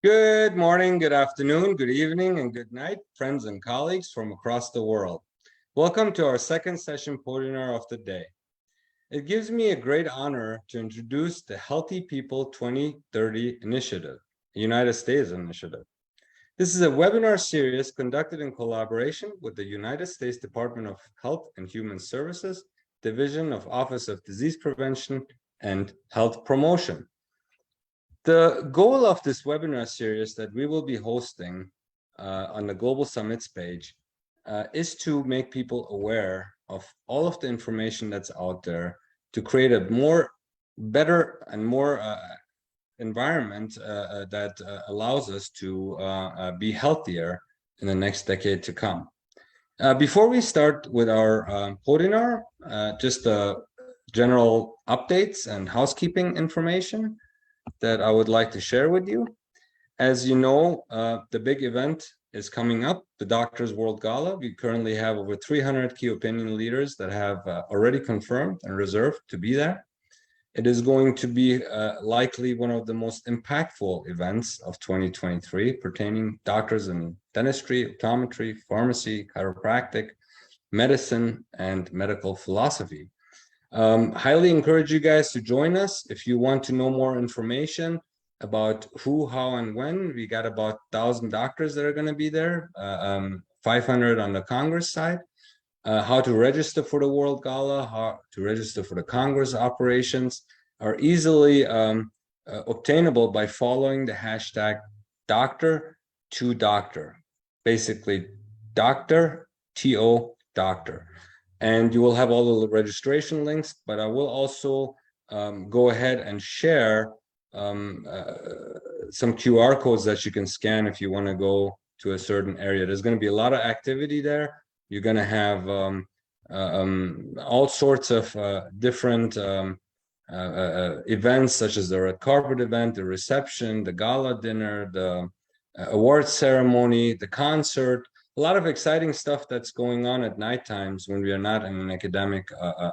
Good morning, good afternoon, good evening, and good night, friends and colleagues from across the world. Welcome to our second session webinar of the day. It gives me a great honor to introduce the Healthy People 2030 Initiative, a United States initiative. This is a webinar series conducted in collaboration with the United States Department of Health and Human Services, Division of Office of Disease Prevention and Health Promotion. The goal of this webinar series that we will be hosting on the Global Summits page is to make people aware of all of the information that's out there to create a better and more environment that allows us to be healthier in the next decade to come. Before we start with our webinar, just general updates and housekeeping information that I would like to share with you. As you know, the big event is coming up, the Doctors World Gala. We currently have over 300 key opinion leaders that have already confirmed and reserved to be there. It is going to be likely one of the most impactful events of 2023 pertaining doctors in dentistry, optometry, pharmacy, chiropractic, medicine, and medical philosophy. Highly encourage you guys to join us. If you want to know more information about who, how, and when, we got about 1,000 doctors that are going to be there, 500 on the Congress side. How to register for the World Gala, how to register for the Congress operations are easily obtainable by following the hashtag Doctor2Doctor, basically Doctor, T-O, Doctor. And you will have all the registration links, but I will also go ahead and share some QR codes that you can scan if you want to go to a certain area. There's going to be a lot of activity there. You're going to have all sorts of different events, such as the red carpet event, the reception, the gala dinner, the awards ceremony, the concert. A lot of exciting stuff that's going on at night times when we are not in an academic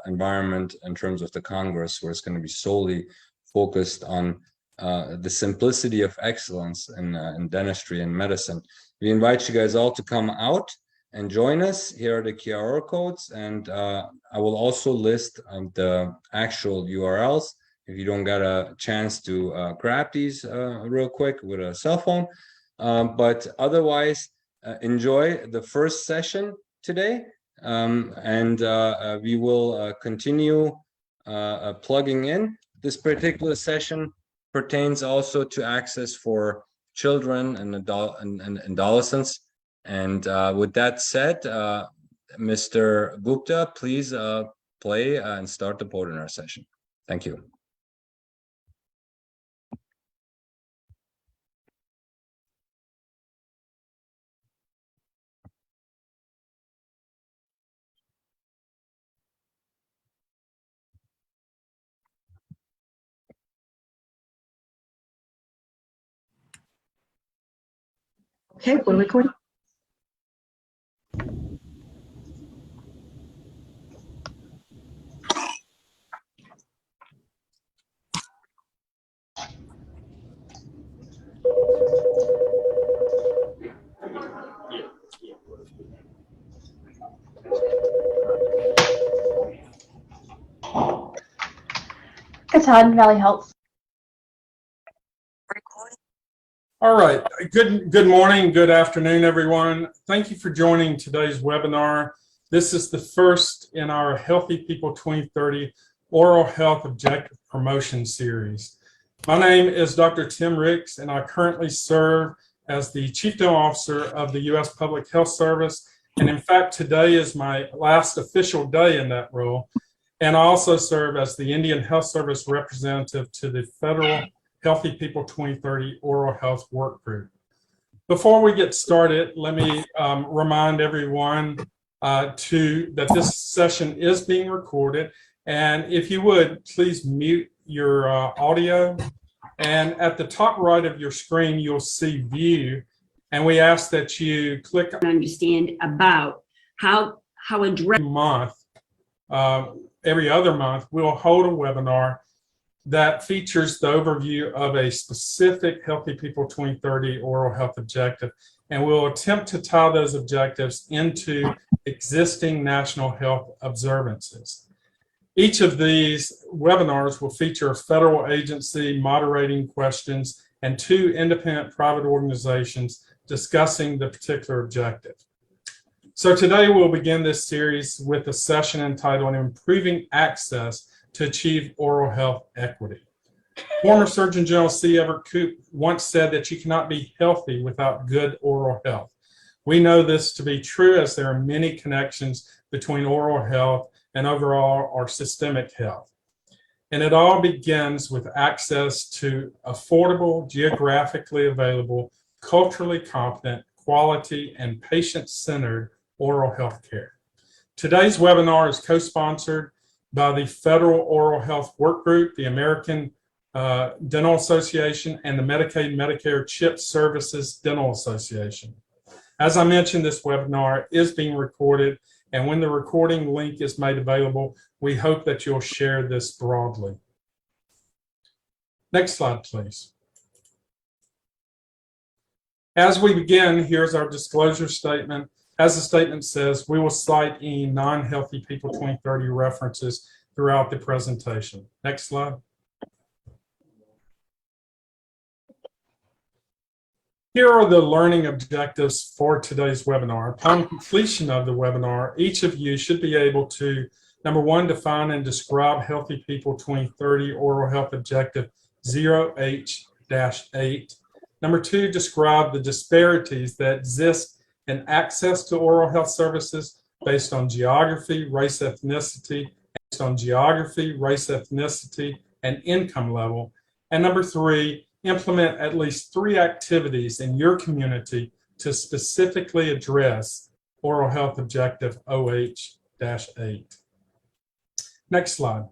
environment in terms of the Congress, where it's going to be solely focused on the simplicity of excellence in dentistry and medicine. We invite you guys all to come out and join us. Here are the QR codes, and I will also list the actual URLs if you don't get a chance to grab these real quick with a cell phone. But otherwise, enjoy the first session today, and we will continue plugging in. This particular session pertains also to access for children and adolescents. And with that said, Mr. Gupta, please play and start the webinar session. Thank you. Okay, we're recording. Katan Valley Health. All right. Good morning, good afternoon, everyone. Thank you for joining today's webinar. This is the first in our Healthy People 2030 Oral Health Objective Promotion Series. My name is Dr. Tim Ricks, and I currently serve as the Chief Dental Officer of the U.S. Public Health Service. And in fact, today is my last official day in that role. And I also serve as the Indian Health Service representative to the Federal Healthy People 2030 Oral Health Work Group. Before we get started, let me remind everyone that this session is being recorded. And if you would, please mute your audio. And at the top right of your screen, you'll see View. And we ask that you click on understand about how month, every other month, we'll hold a webinar that features the overview of a specific Healthy People 2030 oral health objective, and we'll attempt to tie those objectives into existing national health observances. Each of these webinars will feature a federal agency moderating questions and 2 independent private organizations discussing the particular objective. So today we'll begin this series with a session entitled Improving Access to Achieve Oral Health Equity. Former Surgeon General C. Everett Koop once said that you cannot be healthy without good oral health. We know this to be true as there are many connections between oral health and overall our systemic health. And it all begins with access to affordable, geographically available, culturally competent, quality, and patient-centered oral health care. Today's webinar is co-sponsored by the Federal Oral Health Work Group, the American Dental Association, and the Medicaid Medicare CHIP Services Dental Association. As I mentioned, this webinar is being recorded, and when the recording link is made available, we hope that you'll share this broadly. Next slide, please. As we begin, here's our disclosure statement. As the statement says, we will cite any non-Healthy People 2030 references throughout the presentation. Next slide. Here are the learning objectives for today's webinar. Upon completion of the webinar, each of you should be able to, number 1, define and describe Healthy People 2030 Oral Health Objective 0H-8. Number 2, describe the disparities that exist in access to oral health services based on geography, race, ethnicity, and income level. And number 3, implement at least 3 activities in your community to specifically address Oral Health Objective OH-8. Next slide.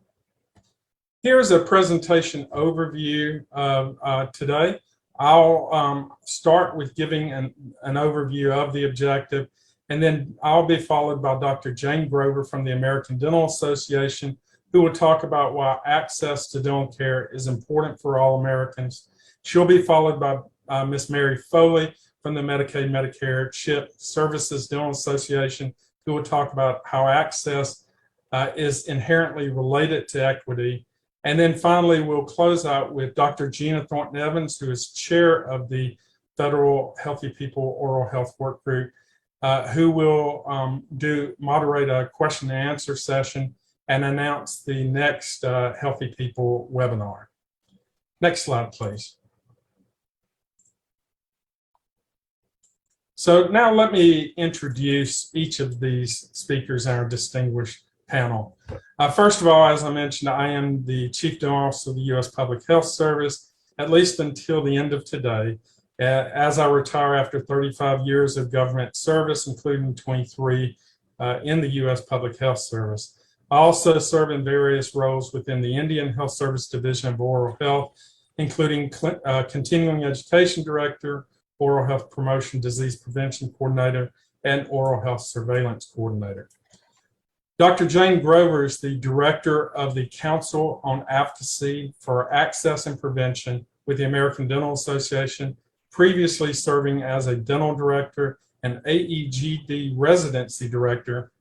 Here's a presentation overview of today. I'll start with giving an overview of the objective, and then I'll be followed by Dr. Jane Grover from the American Dental Association, who will talk about why access to dental care is important for all Americans. She'll be followed by Ms. Mary Foley from the Medicaid Medicare CHIP Services Dental Association, who will talk about how access is inherently related to equity. And then finally, we'll close out with Dr. Gina Thornton Evans, who is chair of the Federal Healthy People Oral Health Work Group, who will moderate a question and answer session and announce the next Healthy People webinar. Next slide, please. So now let me introduce each of these speakers in our distinguished panel. First of all, as I mentioned, I am the Chief Dental Officer of the U.S. Public Health Service, at least until the end of today, as I retire after 35 years of government service, including 23 in the U.S. Public Health Service. I also serve in various roles within the Indian Health Service Division of Oral Health, including Continuing Education Director, Oral Health Promotion Disease Prevention Coordinator, and Oral Health Surveillance Coordinator. Dr. Jane Grover is the Director of the Council on Advocacy for Access and Prevention with the American Dental Association, previously serving as a dental director and AEGD residency director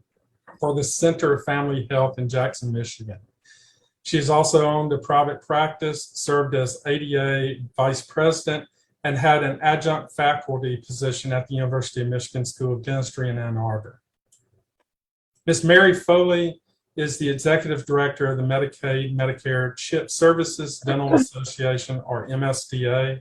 for the Center of Family Health in Jackson, Michigan. She has also owned a private practice, served as ADA vice president, and had an adjunct faculty position at the University of Michigan School of Dentistry in Ann Arbor. Ms. Mary Foley is the Executive Director of the Medicaid Medicare CHIP Services Dental Association, or MSDA.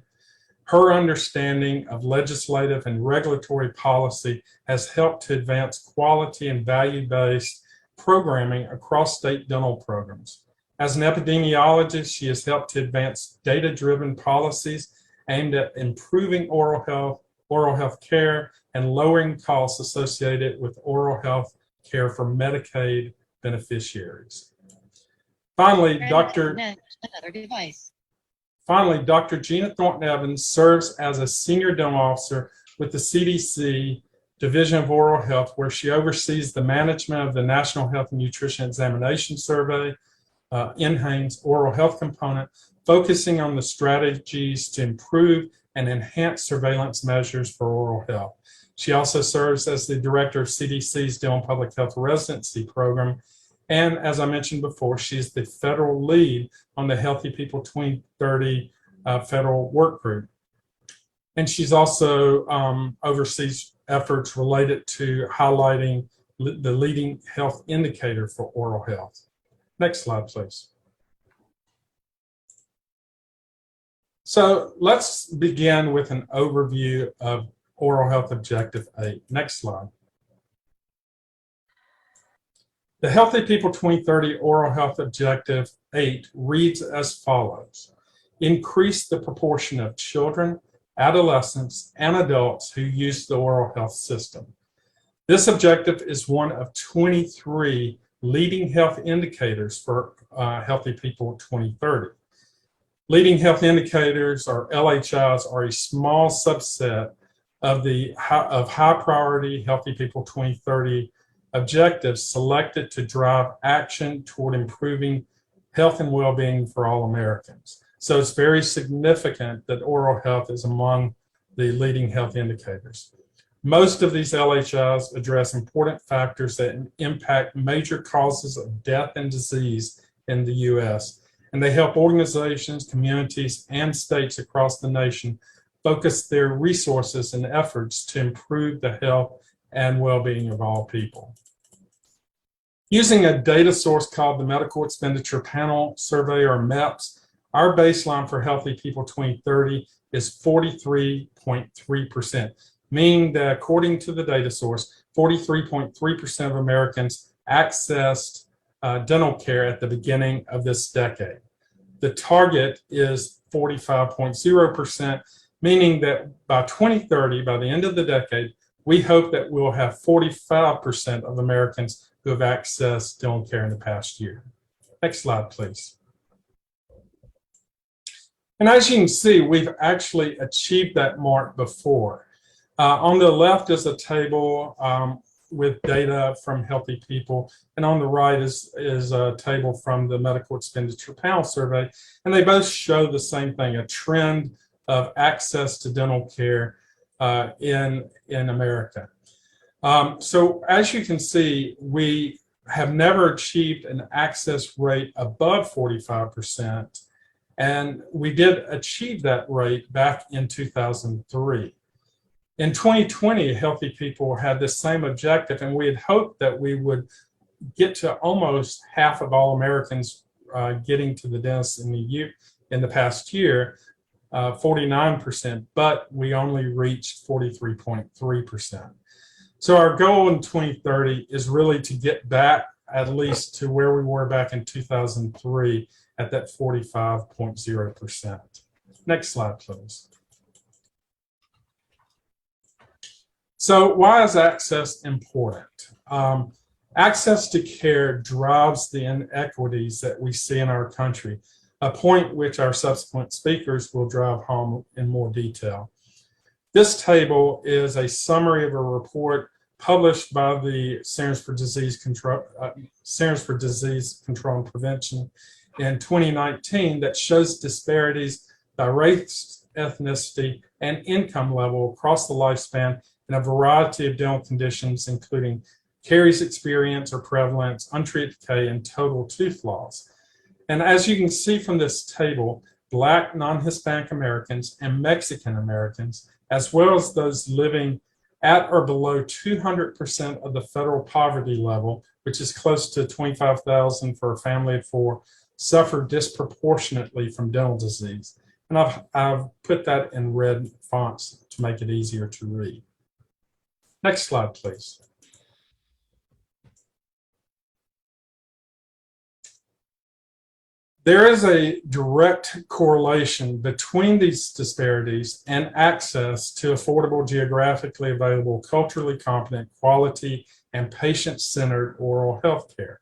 Her understanding of legislative and regulatory policy has helped to advance quality and value-based programming across state dental programs. As an epidemiologist, she has helped to advance data-driven policies aimed at improving oral health care, and lowering costs associated with oral health care for Medicaid beneficiaries. Finally, Dr. Gina Thornton Evans serves as a senior dental officer with the CDC Division of Oral Health, where she oversees the management of the National Health and Nutrition Examination Survey, NHANES oral health component, focusing on the strategies to improve and enhance surveillance measures for oral health. She also serves as the director of CDC's Dental Public Health Residency Program. And as I mentioned before, she's the federal lead on the Healthy People 2030 federal work group. And she's also oversees efforts related to highlighting the leading health indicator for oral health. Next slide, please. So let's begin with an overview of Oral Health Objective 8. Next slide. The Healthy People 2030 Oral Health Objective 8 reads as follows: increase the proportion of children, adolescents, and adults who use the oral health system. This objective is one of 23 leading health indicators for Healthy People 2030. Leading health indicators, or LHIs, are a small subset of high priority Healthy People 2030 objectives selected to drive action toward improving health and well-being for all Americans. So it's very significant that oral health is among the leading health indicators. Most of these LHIs address important factors that impact major causes of death and disease in the U.S., and they help organizations, communities, and states across the nation focus their resources and efforts to improve the health and well-being of all people. Using a data source called the Medical Expenditure Panel Survey, or MEPS, our baseline for Healthy People 2030 is 43.3%, meaning that according to the data source, 43.3% of Americans accessed dental care at the beginning of this decade. The target is 45.0%, meaning that by 2030, by the end of the decade, we hope that we'll have 45% of Americans who have accessed dental care in the past year. Next slide, please. And as you can see, we've actually achieved that mark before. On the left is a table with data from Healthy People, and on the right is a table from the Medical Expenditure Panel Survey, and they both show the same thing, a trend of access to dental care in America. So as you can see, we have never achieved an access rate above 45%, and we did achieve that rate back in 2003. In 2020, Healthy People had the same objective, and we had hoped that we would get to almost half of all Americans getting to the dentist in the past year, 49%, but we only reached 43.3%. So our goal in 2030 is really to get back at least to where we were back in 2003 at that 45.0%. Next slide, please. So why is access important? Access to care drives the inequities that we see in our country, a point which our subsequent speakers will drive home in more detail. This table is a summary of a report published by the Centers for Disease Control and Prevention in 2019 that shows disparities by race, ethnicity, and income level across the lifespan in a variety of dental conditions, including caries experience or prevalence, untreated decay, and total tooth loss. And as you can see from this table, Black, non-Hispanic Americans, and Mexican Americans, as well as those living at or below 200% of the federal poverty level, which is close to $25,000 for a family of four, suffer disproportionately from dental disease. And I've put that in red fonts to make it easier to read. Next slide, please. There is a direct correlation between these disparities and access to affordable, geographically available, culturally competent, quality, and patient-centered oral health care.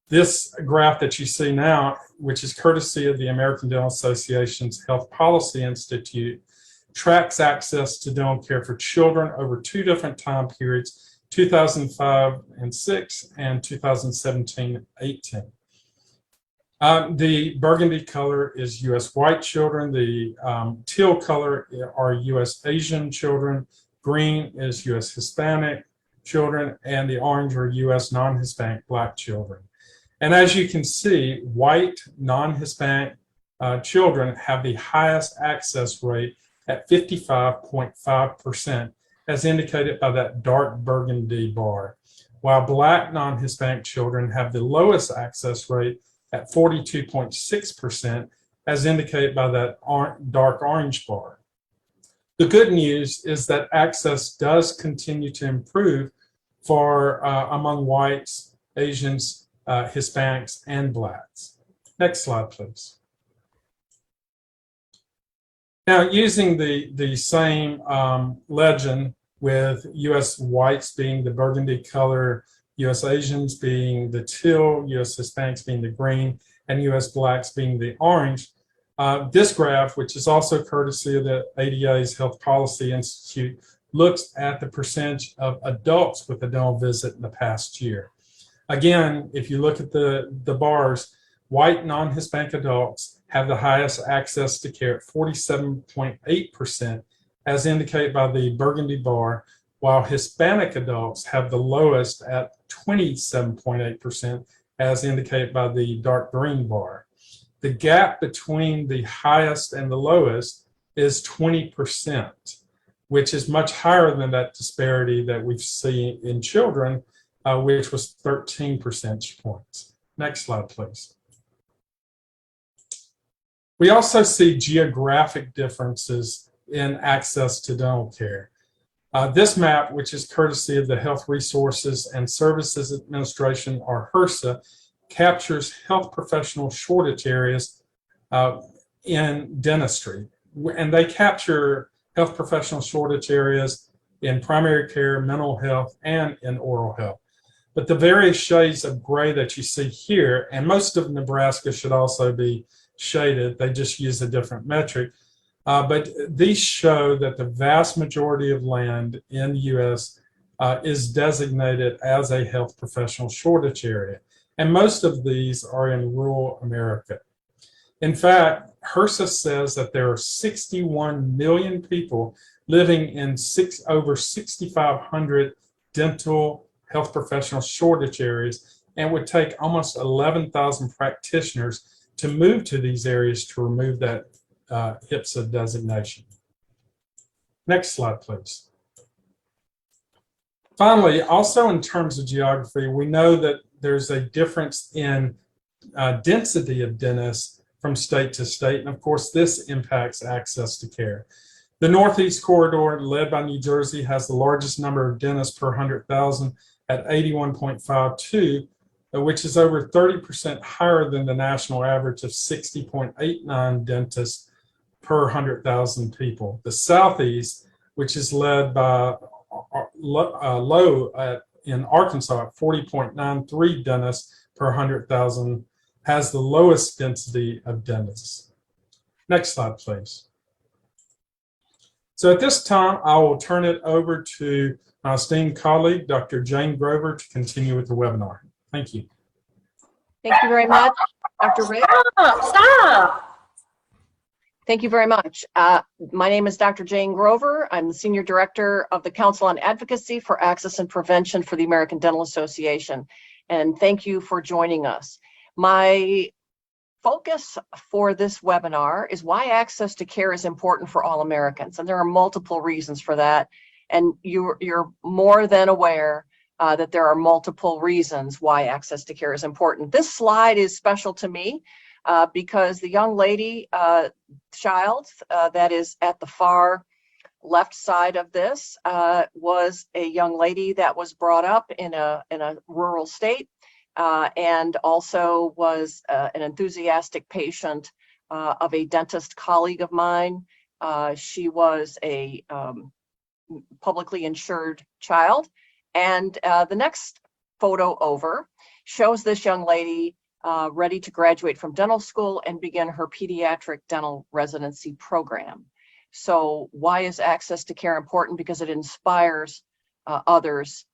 This graph that you see now, which is courtesy of the American Dental Association's Health Policy Institute, tracks access to dental care for children over two different time periods, 2005 and 6 and 2017-18. The burgundy color is U.S. white children. The teal color are U.S. Asian children. Green is U.S. Hispanic children, and the orange are U.S. non-Hispanic Black children. And as you can see, white non-Hispanic children have the highest access rate at 55.5%, as indicated by that dark burgundy bar, while Black non-Hispanic children have the lowest access rate at 42.6%, as indicated by that dark orange bar. The good news is that access does continue to improve for among whites, Asians, Hispanics, and Blacks. Next slide, please. Now, using the same legend with U.S. whites being the burgundy color, U.S. Asians being the teal, U.S. Hispanics being the green, and U.S. Blacks being the orange. This graph, which is also courtesy of the ADA's Health Policy Institute, looks at the percentage of adults with a dental visit in the past year. Again, if you look at the bars, white non-Hispanic adults have the highest access to care at 47.8%, as indicated by the burgundy bar, while Hispanic adults have the lowest at 27.8%, as indicated by the dark green bar. The gap between the highest and the lowest is 20%, which is much higher than that disparity that we've seen in children, which was 13 percentage points. Next slide, please. We also see geographic differences in access to dental care. This map, which is courtesy of the Health Resources and Services Administration, or HRSA, captures health professional shortage areas in dentistry. And they capture health professional shortage areas in primary care, mental health, and in oral health. But the various shades of gray that you see here, and most of Nebraska should also be shaded, they just use a different metric. But these show that the vast majority of land in the U.S. Is designated as a health professional shortage area. And most of these are in rural America. In fact, HRSA says that there are 61 million people living in over 6,500 dental health professional shortage areas, and would take almost 11,000 practitioners to move to these areas to remove that HPSA designation. Next slide, please. Finally, also in terms of geography, we know that there's a difference in density of dentists from state to state, and of course this impacts access to care. The Northeast Corridor, led by New Jersey, has the largest number of dentists per 100,000 at 81.52, which is over 30% higher than the national average of 60.89 dentists per 100,000 people. The Southeast, which is led by Low in Arkansas at 40.93 dentists per 100,000, has the lowest density of dentists. Next slide, please. So at this time, I will turn it over to my esteemed colleague, Dr. Jane Grover, to continue with the webinar. Thank you. Thank you very much, Dr. Rick. Stop. Thank you very much. My name is Dr. Jane Grover. I'm the Senior Director of the Council on Advocacy for Access and Prevention for the American Dental Association. And thank you for joining us. My focus for this webinar is why access to care is important for all Americans. And there are multiple reasons for that. And you're more than aware that there are multiple reasons why access to care is important. This slide is special to me because the young lady, child that is at the far left side of this was a young lady that was brought up in a rural state and also was an enthusiastic patient of a dentist colleague of mine. She was a publicly insured child. And the next photo over shows this young lady ready to graduate from dental school and begin her pediatric dental residency program. So why is access to care important? Because it inspires others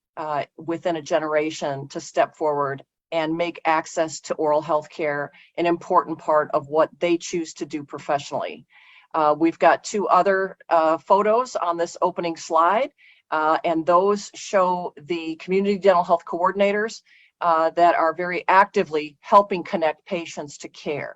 within a generation to step forward and make access to oral health care an important part of what they choose to do professionally. We've got two other photos on this opening slide, and those show the community dental health coordinators that are very actively helping connect patients to care.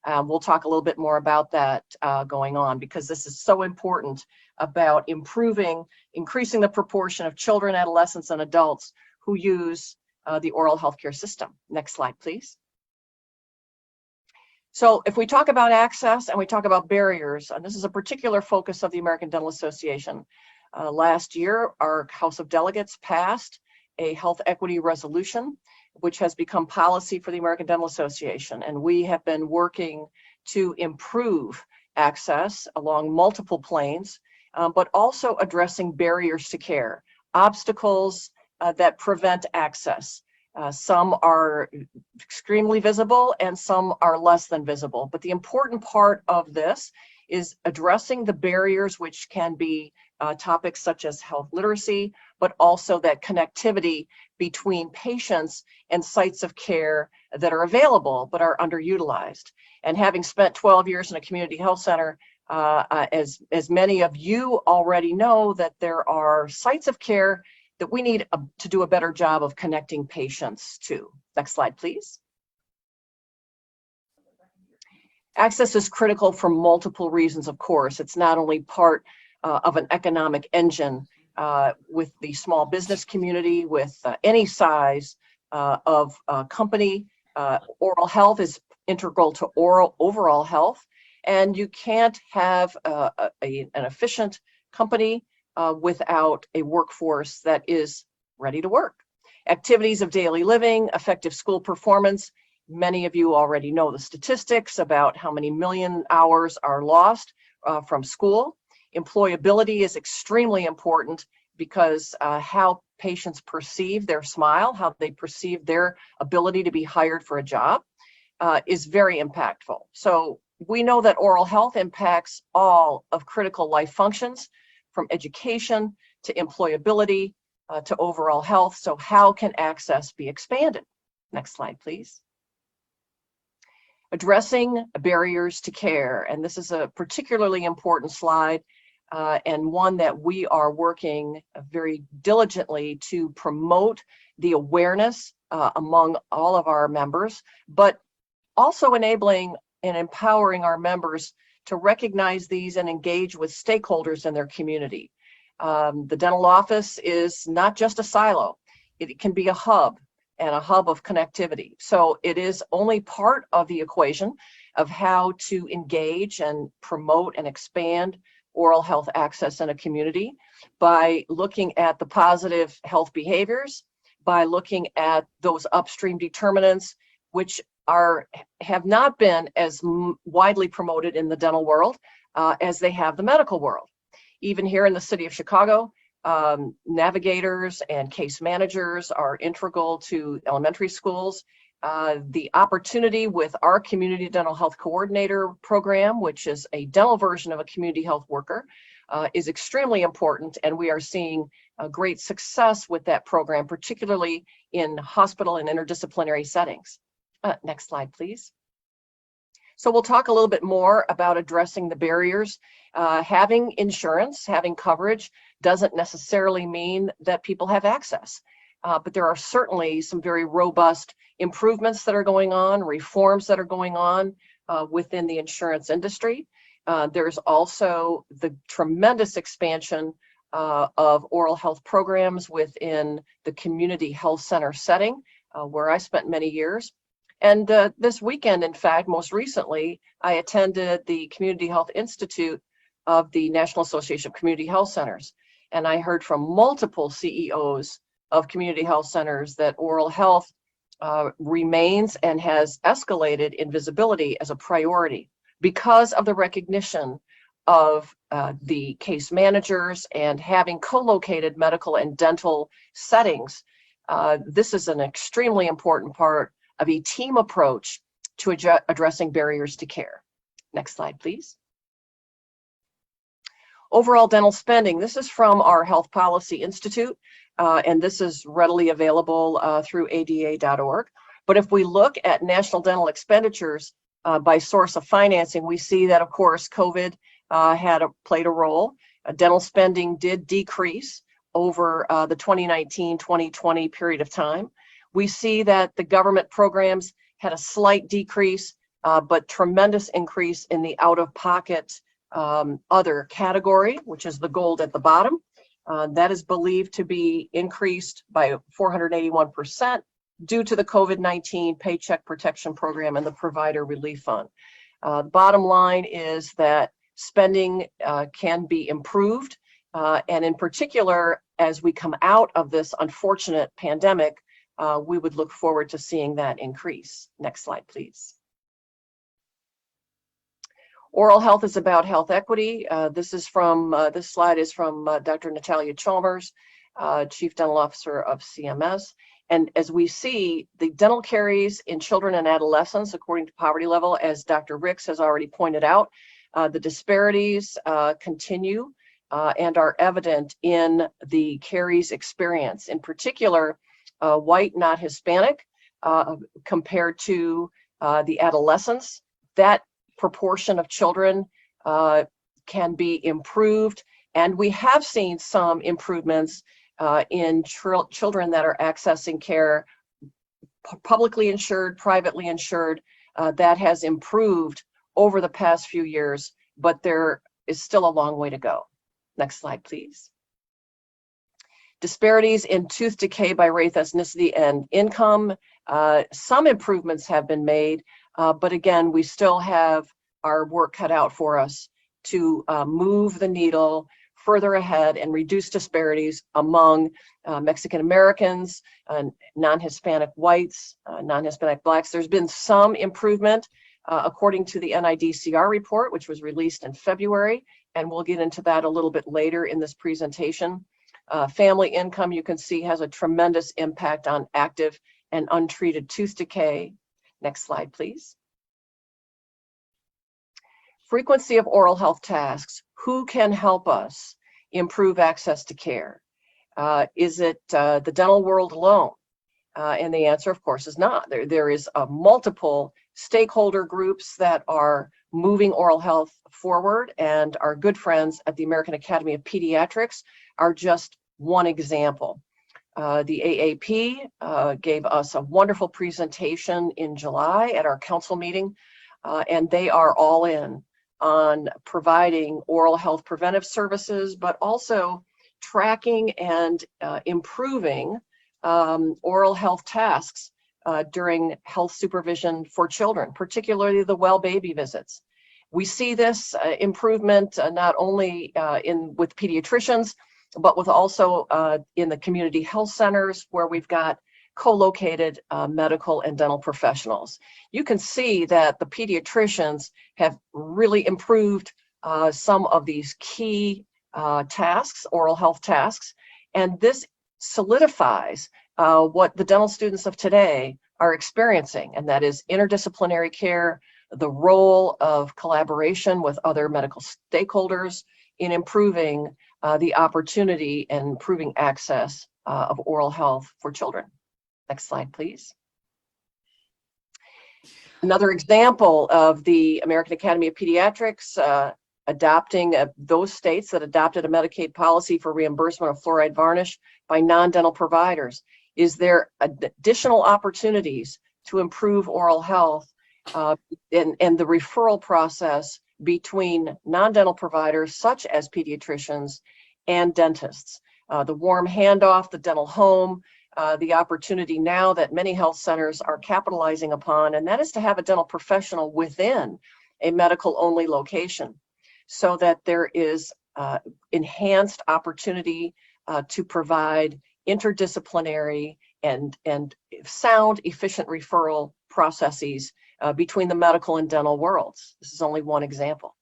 We'll talk a little bit more about that going on, because this is so important about increasing the proportion of children, adolescents, and adults who use the oral healthcare system. Next slide, please. So if we talk about access and we talk about barriers, and this is a particular focus of the American Dental Association, last year our House of Delegates passed a health equity resolution, which has become policy for the American Dental Association. And we have been working to improve access along multiple planes, but also addressing barriers to care, obstacles that prevent access. Some are extremely visible and some are less than visible. But the important part of this is addressing the barriers, which can be topics such as health literacy, but also that connectivity between patients and sites of care that are available but are underutilized. And having spent 12 years in a community health center, as many of you already know, that there are sites of care that we need to do a better job of connecting patients to. Next slide, please. Access is critical for multiple reasons, of course. It's not only part of an economic engine with the small business community, with any size of company. Oral health is integral to overall health, and you can't have an efficient company without a workforce that is ready to work. Activities of daily living, effective school performance. Many of you already know the statistics about how many million hours are lost from school. Employability is extremely important because how patients perceive their smile, how they perceive their ability to be hired for a job is very impactful. So we know that oral health impacts all of critical life functions, from education to employability to overall health. So how can access be expanded? Next slide, please. Addressing barriers to care. And this is a particularly important slide and one that we are working very diligently to promote the awareness among all of our members, but also enabling and empowering our members to recognize these and engage with stakeholders in their community. The dental office is not just a silo. It can be a hub and a hub of connectivity. So it is only part of the equation of how to engage and promote and expand oral health access in a community by looking at the positive health behaviors, by looking at those upstream determinants, which have not been as widely promoted in the dental world as they have the medical world. Even here in the city of Chicago, navigators and case managers are integral to elementary schools. The opportunity with our community dental health coordinator program, which is a dental version of a community health worker, is extremely important, and we are seeing great success with that program, particularly in hospital and interdisciplinary settings. Next slide, please. So we'll talk a little bit more about addressing the barriers. Having insurance, having coverage doesn't necessarily mean that people have access, but there are certainly some very robust improvements that are going on, reforms that are going on within the insurance industry. There's also the tremendous expansion of oral health programs within the community health center setting, where I spent many years. And this weekend, in fact, most recently, I attended the Community Health Institute of the National Association of Community Health Centers. And I heard from multiple CEOs of community health centers that oral health remains and has escalated in visibility as a priority because of the recognition of the case managers and having co-located medical and dental settings. This is an extremely important part of a team approach to addressing barriers to care. Next slide, please. Overall dental spending. This is from our Health Policy Institute, and this is readily available through ada.org. But if we look at national dental expenditures by source of financing, we see that, of course, COVID played a role. Dental spending did decrease over the 2019-2020 period of time. We see that the government programs had a slight decrease, but tremendous increase in the out-of-pocket other category, which is the gold at the bottom. That is believed to be increased by 481% due to the COVID-19 Paycheck Protection Program and the Provider Relief Fund. The bottom line is that spending can be improved, and in particular, as we come out of this unfortunate pandemic, we would look forward to seeing that increase. Next slide, please. Oral health is about health equity. This slide is from Dr. Natalia Chalmers, Chief Dental Officer of CMS. And as we see, the dental caries in children and adolescents, according to poverty level, as Dr. Ricks has already pointed out, the disparities continue and are evident in the caries experience. In particular, white, not Hispanic, compared to the adolescents. That proportion of children can be improved, and we have seen some improvements in children that are accessing care, publicly insured, privately insured. That has improved over the past few years, but there is still a long way to go. Next slide, please. Disparities in tooth decay by race, ethnicity, and income. Some improvements have been made, but again, we still have our work cut out for us to move the needle further ahead and reduce disparities among Mexican Americans, non-Hispanic whites, non-Hispanic blacks. There's been some improvement according to the NIDCR report, which was released in February, and we'll get into that a little bit later in this presentation. Family income, you can see, has a tremendous impact on active and untreated tooth decay. Next slide, please. Frequency of oral health tasks. Who can help us improve access to care? Is it the dental world alone? And the answer, of course, is not. There is multiple stakeholder groups that are moving oral health forward, and our good friends at the American Academy of Pediatrics are just one example. The AAP gave us a wonderful presentation in July at our council meeting, and they are all in on providing oral health preventive services, but also tracking and improving oral health tasks during health supervision for children, particularly the well baby visits. We see this improvement not only with pediatricians, but with also in the community health centers where we've got co-located medical and dental professionals. You can see that the pediatricians have really improved some of these key tasks, oral health tasks, and this solidifies what the dental students of today are experiencing, and that is interdisciplinary care, the role of collaboration with other medical stakeholders in improving the opportunity and improving access of oral health for children. Next slide, please. Another example of the American Academy of Pediatrics adopting those states that adopted a Medicaid policy for reimbursement of fluoride varnish by non-dental providers. Is there additional opportunities to improve oral health and the referral process between non-dental providers such as pediatricians and dentists? The warm handoff, the dental home, the opportunity now that many health centers are capitalizing upon, and that is to have a dental professional within a medical-only location so that there is enhanced opportunity to provide interdisciplinary and sound, efficient referral processes between the medical and dental worlds. This is only one example.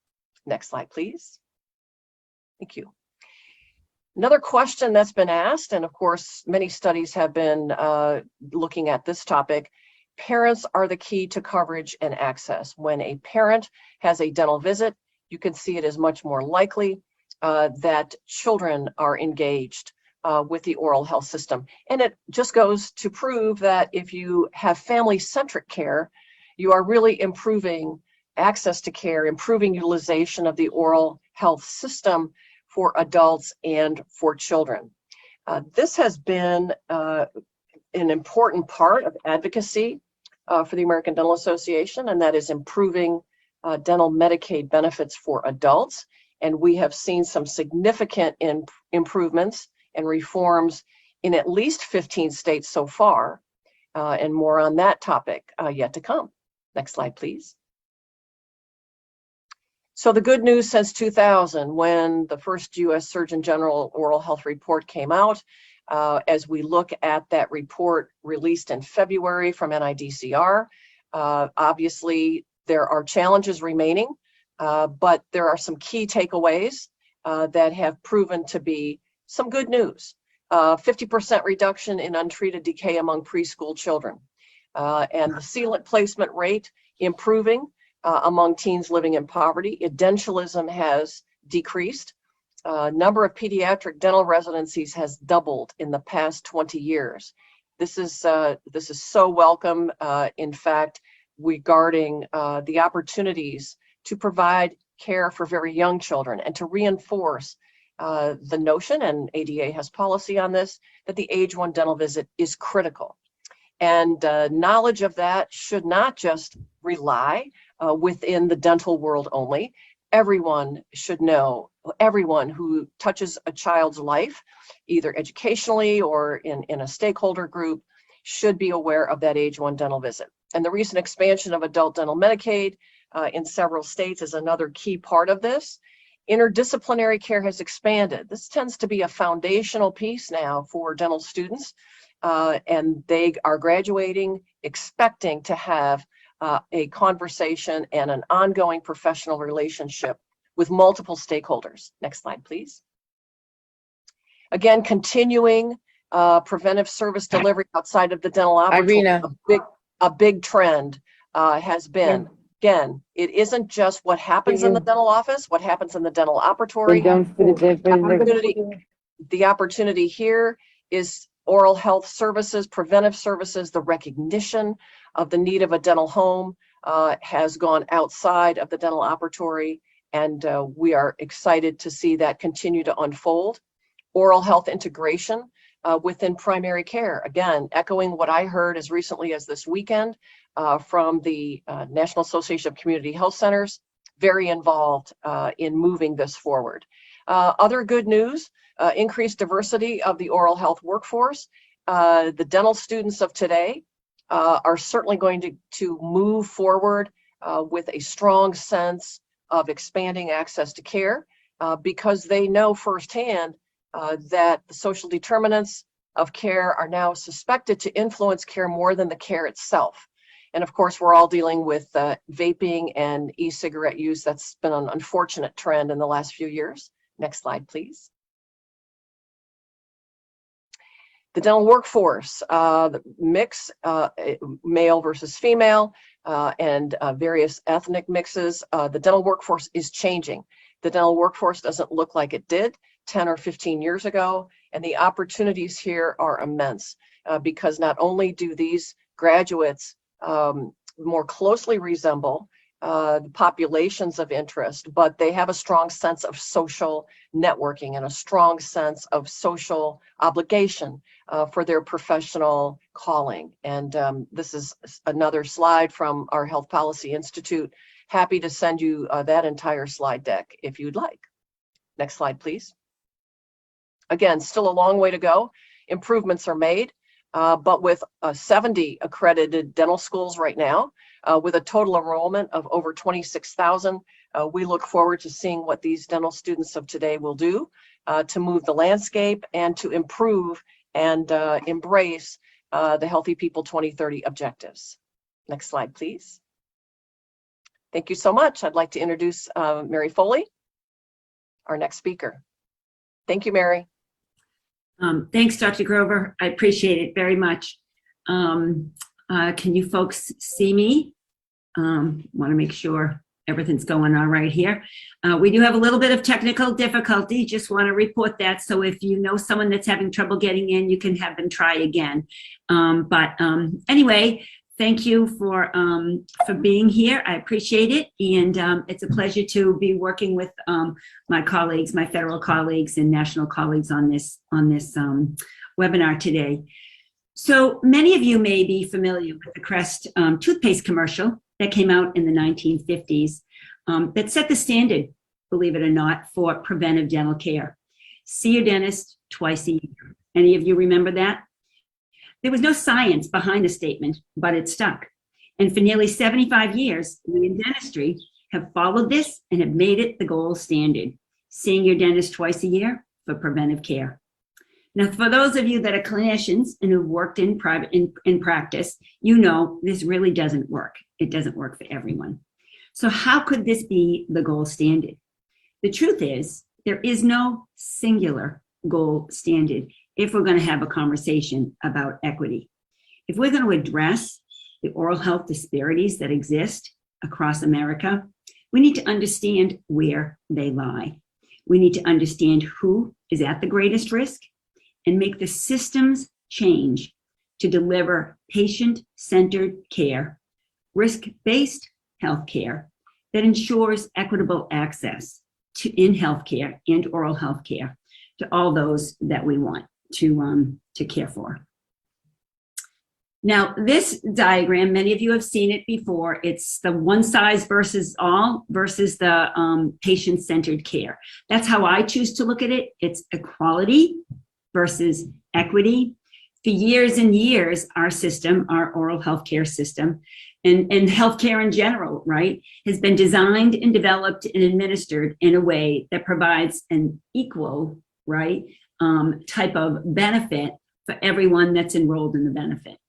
Next slide, please. Thank you. Another question that's been asked, and of course, many studies have been looking at this topic, parents are the key to coverage and access. When a parent has a dental visit, you can see it is much more likely that children are engaged with the oral health system. And it just goes to prove that if you have family-centric care, you are really improving access to care, improving utilization of the oral health system for adults and for children. This has been an important part of advocacy for the American Dental Association, and that is improving dental Medicaid benefits for adults. And we have seen some significant improvements and reforms in at least 15 states so far, and more on that topic yet to come. Next slide, please. So the good news since 2000, when the first U.S. Surgeon General Oral Health Report came out, as we look at that report released in February from NIDCR, obviously there are challenges remaining, but there are some key takeaways that have proven to be some good news. 50% reduction in untreated decay among preschool children, and the sealant placement rate improving among teens living in poverty. Edentulation has decreased. Number of pediatric dental residencies has doubled in the past 20 years. This is so welcome, in fact, regarding the opportunities to provide care for very young children and to reinforce the notion, and ADA has policy on this, that the age 1 dental visit is critical. And knowledge of that should not just rely within the dental world only. Everyone should know, everyone who touches a child's life, either educationally or in a stakeholder group, should be aware of that age 1 dental visit. And the recent expansion of adult dental Medicaid in several states is another key part of this. Interdisciplinary care has expanded. This tends to be a foundational piece now for dental students, and they are graduating expecting to have a conversation and an ongoing professional relationship with multiple stakeholders. Next slide, please. Again, continuing preventive service delivery outside of the dental office. Irina. A big trend has been, again, it isn't just what happens in the dental office, what happens in the dental operatory. The opportunity here is oral health services, preventive services. The recognition of the need of a dental home has gone outside of the dental operatory, and we are excited to see that continue to unfold. Oral health integration within primary care. Again, echoing what I heard as recently as this weekend from the National Association of Community Health Centers, very involved in moving this forward. Other good news, increased diversity of the oral health workforce. The dental students of today are certainly going to move forward with a strong sense of expanding access to care because they know firsthand that the social determinants of care are now suspected to influence care more than the care itself. And of course, we're all dealing with vaping and e-cigarette use. That's been an unfortunate trend in the last few years. Next slide, please. The dental workforce, the mix, male versus female, and various ethnic mixes. The dental workforce is changing. The dental workforce doesn't look like it did 10 or 15 years ago, and the opportunities here are immense because not only do these graduates more closely resemble the populations of interest, but they have a strong sense of social networking and a strong sense of social obligation for their professional calling. And this is another slide from our Health Policy Institute. Happy to send you that entire slide deck if you'd like. Next slide, please. Again, still a long way to go. Improvements are made, but with 70 accredited dental schools right now, with a total enrollment of over 26,000, we look forward to seeing what these dental students of today will do to move the landscape and to improve and embrace the Healthy People 2030 objectives. Next slide, please. Thank you so much. I'd like to introduce Mary Foley, our next speaker. Thank you, Mary. Thanks, Dr. Grover. I appreciate it very much. Can you folks see me? Want to make sure. everything's going all right here. We do have a little bit of technical difficulty. Just want to report that. So if you know someone that's having trouble getting in, you can have them try again. Anyway, thank you for being here. I appreciate it. And it's a pleasure to be working with my colleagues, my federal colleagues and national colleagues on this webinar today. So many of you may be familiar with the Crest toothpaste commercial that came out in the 1950s that set the standard, believe it or not, for preventive dental care. See your dentist twice a year. Any of you remember that? There was no science behind the statement, but it stuck. And for nearly 75 years, we in dentistry have followed this and have made it the gold standard. Seeing your dentist twice a year for preventive care. Now, for those of you that are clinicians and who've worked in practice, you know this really doesn't work. It doesn't work for everyone. So how could this be the gold standard? The truth is, there is no singular gold standard if we're going to have a conversation about equity. If we're going to address the oral health disparities that exist across America, we need to understand where they lie. We need to understand who is at the greatest risk and make the systems change to deliver patient-centered care, risk-based healthcare that ensures equitable access in healthcare and oral health care to all those that we want to care for. Now, this diagram, many of you have seen it before. It's the one size versus all versus the patient-centered care. That's how I choose to look at it. It's equality versus equity. For years and years, our system, our oral healthcare system, and healthcare in general, right, has been designed and developed and administered in a way that provides an equal, right, type of benefit for everyone that's enrolled in the benefit.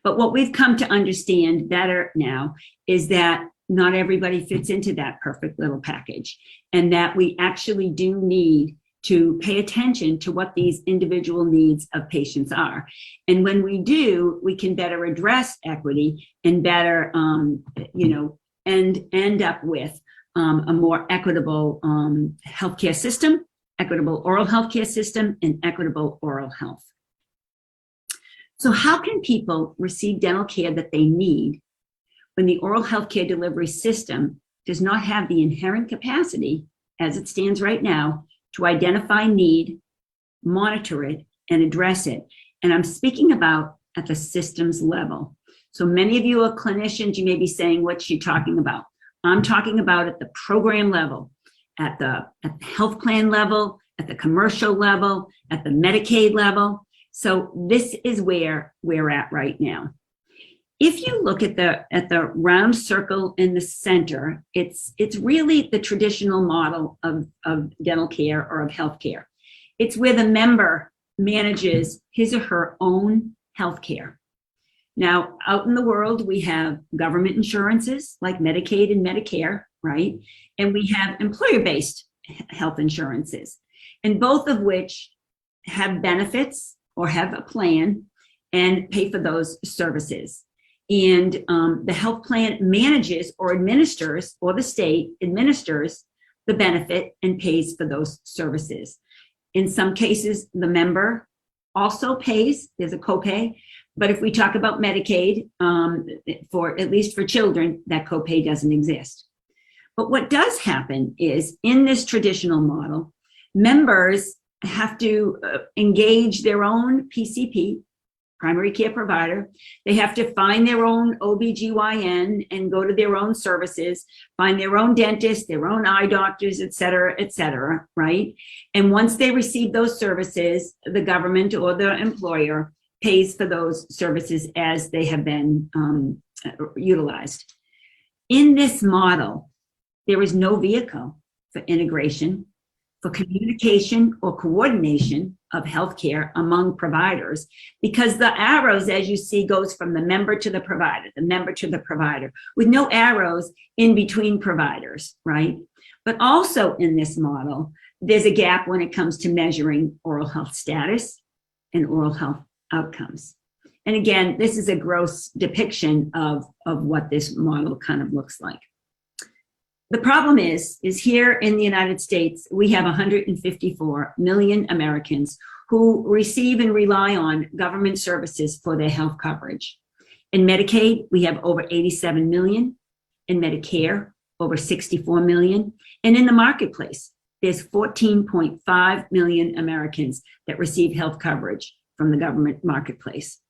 But what we've come to understand better now is that not everybody fits into that perfect little package, and that we actually do need to pay attention to what these individual needs of patients are. And when we do, we can better address equity and better, end up with a more equitable healthcare system, equitable oral healthcare system, and equitable oral health. So how can people receive dental care that they need when the oral healthcare delivery system does not have the inherent capacity, as it stands right now, to identify need, monitor it, and address it? And I'm speaking about at the systems level. So many of you are clinicians, you may be saying, what's she talking about? I'm talking about at the program level, at the health plan level, at the commercial level, at the Medicaid level. So this is where we're at right now. If you look at the round circle in the center, it's really the traditional model of dental care or of healthcare. It's where the member manages his or her own healthcare. Now, out in the world, we have government insurances like Medicaid and Medicare, right? And we have employer-based health insurances, and both of which have benefits or have a plan and pay for those services. And the health plan manages or administers, or the state administers the benefit and pays for those services. In some cases, the member also pays, there's a copay, but if we talk about Medicaid, for at least for children, that copay doesn't exist. But what does happen is, in this traditional model, members have to engage their own PCP, primary care provider. They have to find their own OBGYN and go to their own services, find their own dentist, their own eye doctors, et cetera, right? And once they receive those services, the government or the employer pays for those services as they have been utilized. In this model, there is no vehicle for integration, for communication or coordination of healthcare among providers, because the arrows, as you see, goes from the member to the provider, with no arrows in between providers, right? But also in this model, there's a gap when it comes to measuring oral health status and oral health outcomes. And again, this is a gross depiction of what this model kind of looks like. The problem is here in the United States, we have 154 million Americans who receive and rely on government services for their health coverage. In Medicaid, we have over 87 million. In Medicare, over 64 million. And in the marketplace, there's 14.5 million Americans that receive health coverage from the government marketplace.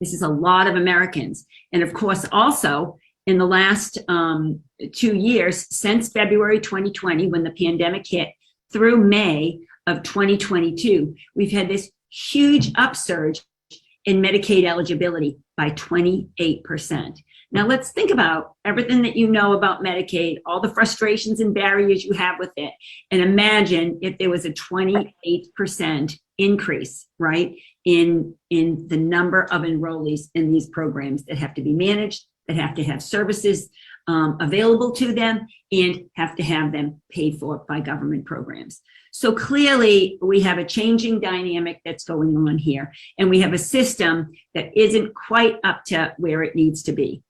This is a lot of Americans. And of course, also, in the last 2 years, since February 2020, when the pandemic hit, through May of 2022, we've had this huge upsurge in Medicaid eligibility by 28%. Now let's think about everything that you know about Medicaid, all the frustrations and barriers you have with it, and imagine if there was a 28% increase, right, in the number of enrollees in these programs that have to be managed, that have to have services available to them, and have to have them paid for by government programs. So clearly we have a changing dynamic that's going on here, and we have a system that isn't quite up to where it needs to be.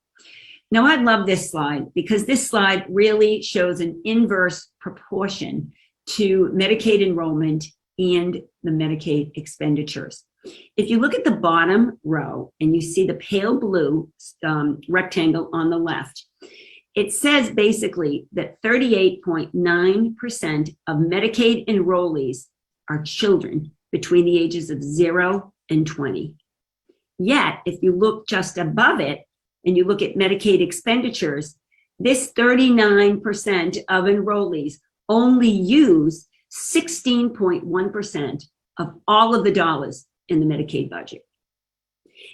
Now I love this slide because this slide really shows an inverse proportion to Medicaid enrollment and the Medicaid expenditures. If you look at the bottom row and you see the pale blue rectangle on the left, it says basically that 38.9% of Medicaid enrollees are children between the ages of 0 and 20. Yet, if you look just above it and you look at Medicaid expenditures, this 39% of enrollees only use 16.1% of all of the dollars in the Medicaid budget.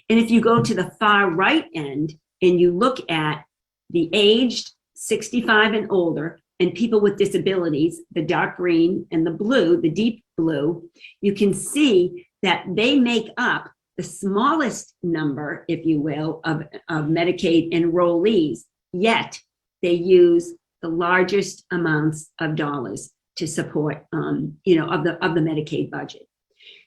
And if you go to the far right end and you look at the aged 65 and older and people with disabilities, the dark green and the blue, the deep blue, you can see that they make up the smallest number, if you will, of Medicaid enrollees, yet they use the largest amounts of dollars to support, of the Medicaid budget.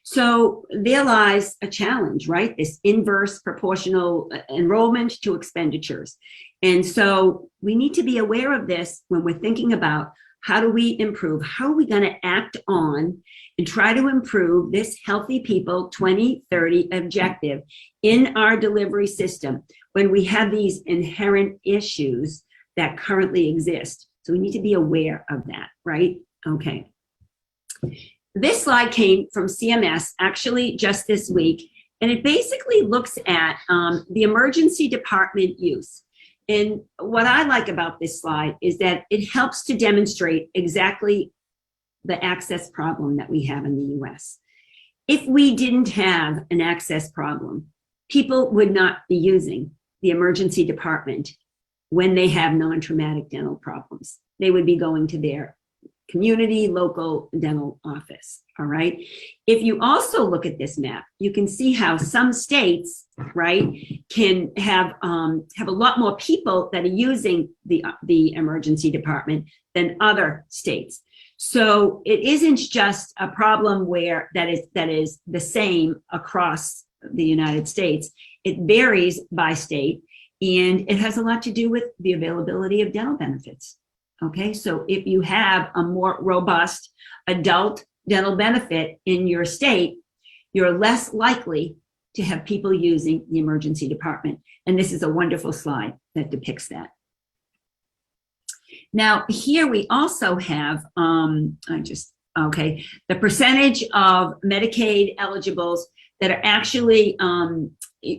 So there lies a challenge, right? This inverse proportional enrollment to expenditures. And so we need to be aware of this when we're thinking about how do we improve, how are we going to act on and try to improve this Healthy People 2030 objective in our delivery system when we have these inherent issues that currently exist. So we need to be aware of that, right? Okay. This slide came from CMS actually just this week, and it basically looks at the emergency department use. And what I like about this slide is that it helps to demonstrate exactly the access problem that we have in the US. If we didn't have an access problem, people would not be using the emergency department when they have non-traumatic dental problems. They would be going to their community local dental office, all right? If you also look at this map, you can see how some states, right, can have a lot more people that are using the emergency department than other states. So it isn't just a problem where that is the same across the United States. It varies by state, and it has a lot to do with the availability of dental benefits. Okay, so if you have a more robust adult dental benefit in your state, you're less likely to have people using the emergency department. And this is a wonderful slide that depicts that. Now, here we also have, the percentage of Medicaid eligibles that are actually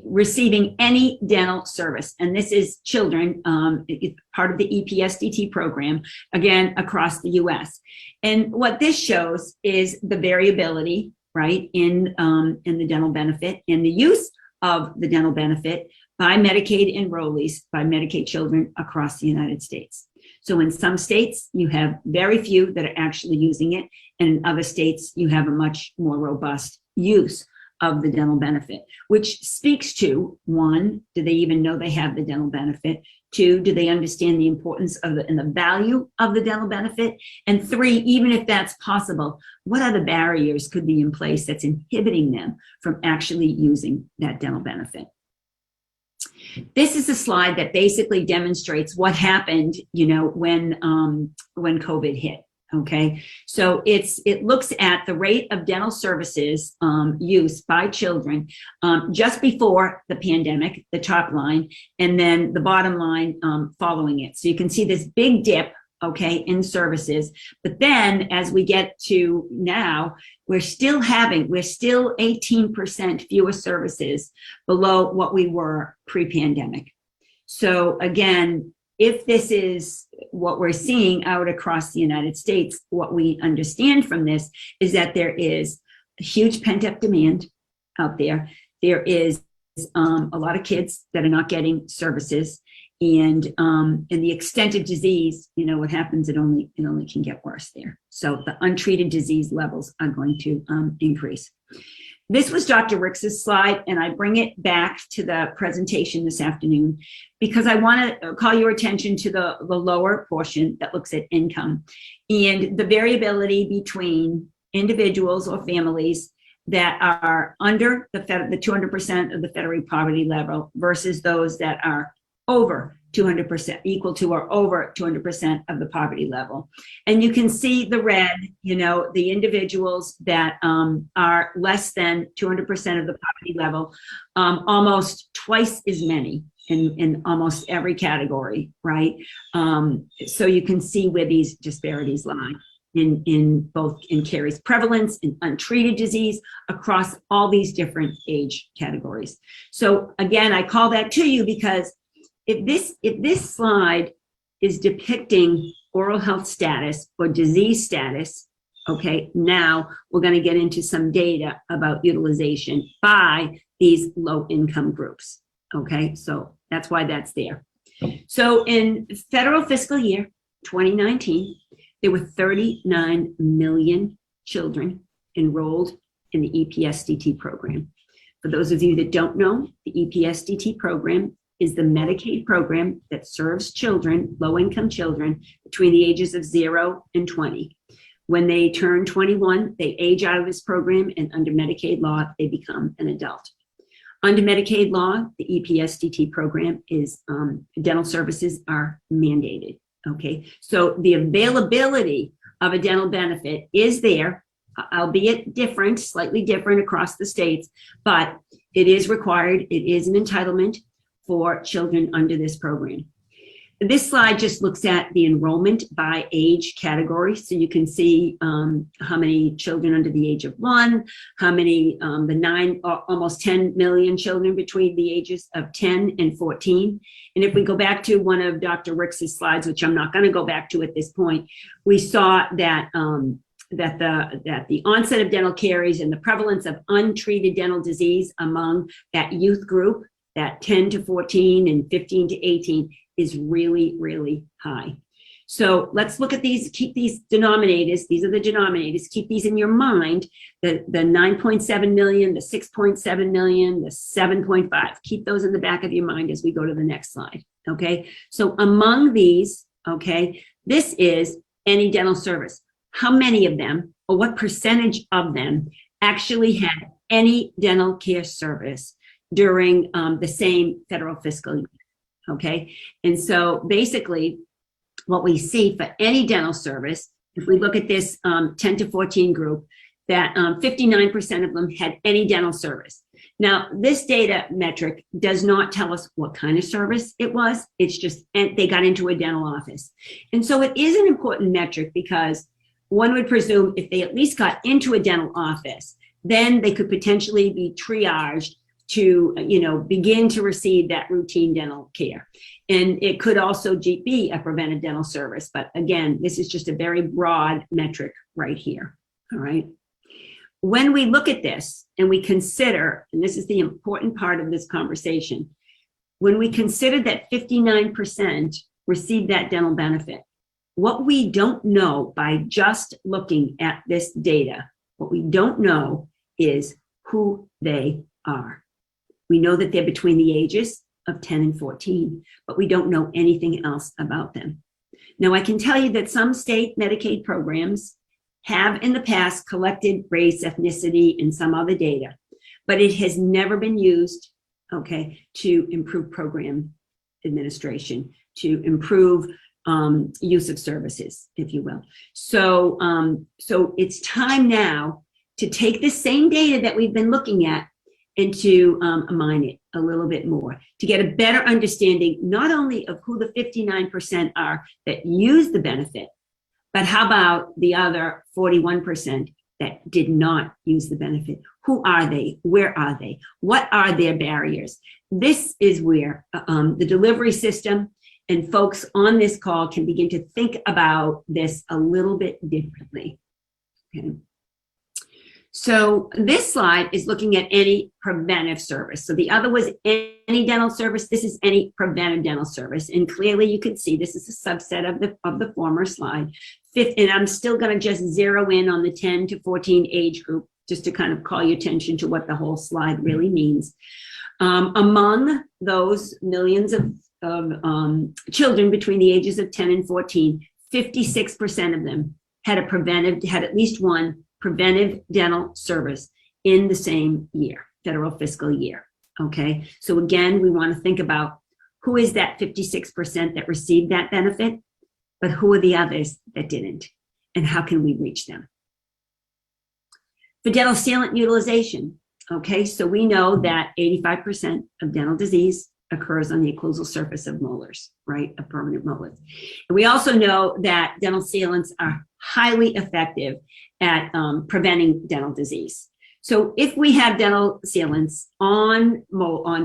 receiving any dental service. And this is children, part of the EPSDT program, again, across the US. And what this shows is the variability, right, in the dental benefit, in the use of the dental benefit by Medicaid enrollees, by Medicaid children across the United States. So in some states, you have very few that are actually using it. And in other states, you have a much more robust use of the dental benefit, which speaks to, one, do they even know they have the dental benefit? Two, do they understand the importance of and the value of the dental benefit? And three, even if that's possible, what other barriers could be in place that's inhibiting them from actually using that dental benefit? This is a slide that basically demonstrates what happened, when COVID hit. Okay, so it looks at the rate of dental services use by children just before the pandemic, the top line, and then the bottom line following it. So you can see this big dip, okay, in services. But then as we get to now, we're still 18% fewer services below what we were pre-pandemic. So again, if this is what we're seeing out across the United States, what we understand from this is that there is a huge pent-up demand out there. There is a lot of kids that are not getting services, and the extent of disease, what happens, it only can get worse there. So the untreated disease levels are going to increase. This was Dr. Ricks's slide, and I bring it back to the presentation this afternoon because I want to call your attention to the lower portion that looks at income and the variability between individuals or families that are under the 200% of the federal poverty level versus those that are over 200%, equal to or over 200% of the poverty level. And you can see the red, the individuals that are less than 200% of the poverty level, almost twice as many in almost every category, right? So you can see where these disparities lie in both in caries prevalence, in untreated disease, across all these different age categories. So again, I call that to you because if this slide is depicting oral health status or disease status, okay, now we're going to get into some data about utilization by these low income groups. Okay, so that's why that's there. So in federal fiscal year 2019, there were 39 million children enrolled in the EPSDT program. For those of you that don't know, the EPSDT program is the Medicaid program that serves children, low-income children, between the ages of 0 and 20. When they turn 21, they age out of this program, and under Medicaid law, they become an adult. Under Medicaid law, the EPSDT program is, dental services are mandated, okay? So the availability of a dental benefit is there, albeit different, slightly different across the states, but it is required, it is an entitlement for children under this program. This slide just looks at the enrollment by age category. So you can see how many children under the age of 1, how many, almost 10 million children between the ages of 10 and 14. And if we go back to one of Dr. Ricks's slides, which I'm not going to go back to at this point, we saw that that the onset of dental caries and the prevalence of untreated dental disease among that youth group, that 10 to 14 and 15 to 18, is really, really high. So let's look at these, keep these denominators, these are the denominators, keep these in your mind, the 9.7 million, the 6.7 million, the 7.5, keep those in the back of your mind as we go to the next slide, okay? So among these, okay, this is any dental service. How many of them, or what percentage of them, actually had any dental care service during the same federal fiscal year, okay? And so basically what we see for any dental service, if we look at this 10 to 14 group, that 59% of them had any dental service. Now, this data metric does not tell us what kind of service it was. It's just, and they got into a dental office. And so it is an important metric because one would presume if they at least got into a dental office, then they could potentially be triaged to, begin to receive that routine dental care. And it could also be a preventive dental service. But again, this is just a very broad metric right here, all right? When we look at this and we consider, and this is the important part of this conversation, when we consider that 59% received that dental benefit, what we don't know by just looking at this data, what we don't know is who they are. We know that they're between the ages of 10 and 14, but we don't know anything else about them. Now, I can tell you that some state Medicaid programs have in the past collected race, ethnicity, and some other data, but it has never been used okay, to improve program administration, to improve use of services, if you will. So, so it's time now to take the same data that we've been looking at and to mine it a little bit more, to get a better understanding, not only of who the 59% are that use the benefit, but how about the other 41% that did not use the benefit? Who are they? Where are they? What are their barriers? This is where the delivery system and folks on this call can begin to think about this a little bit differently. Okay. So this slide is looking at any preventive service. So the other was any dental service. This is any preventive dental service. And clearly you can see this is a subset of the former slide. And I'm still going to just zero in on the 10 to 14 age group, just to kind of call your attention to what the whole slide really means. Among those millions of children between the ages of 10 and 14, 56% of them had at least one preventive dental service in the same year, federal fiscal year. Okay, so again, we want to think about who is that 56% that received that benefit, but who are the others that didn't, and how can we reach them? For dental sealant utilization, okay, so we know that 85% of dental disease occurs on the occlusal surface of molars, right, of permanent molars. And we also know that dental sealants are highly effective at preventing dental disease. So if we have dental sealants on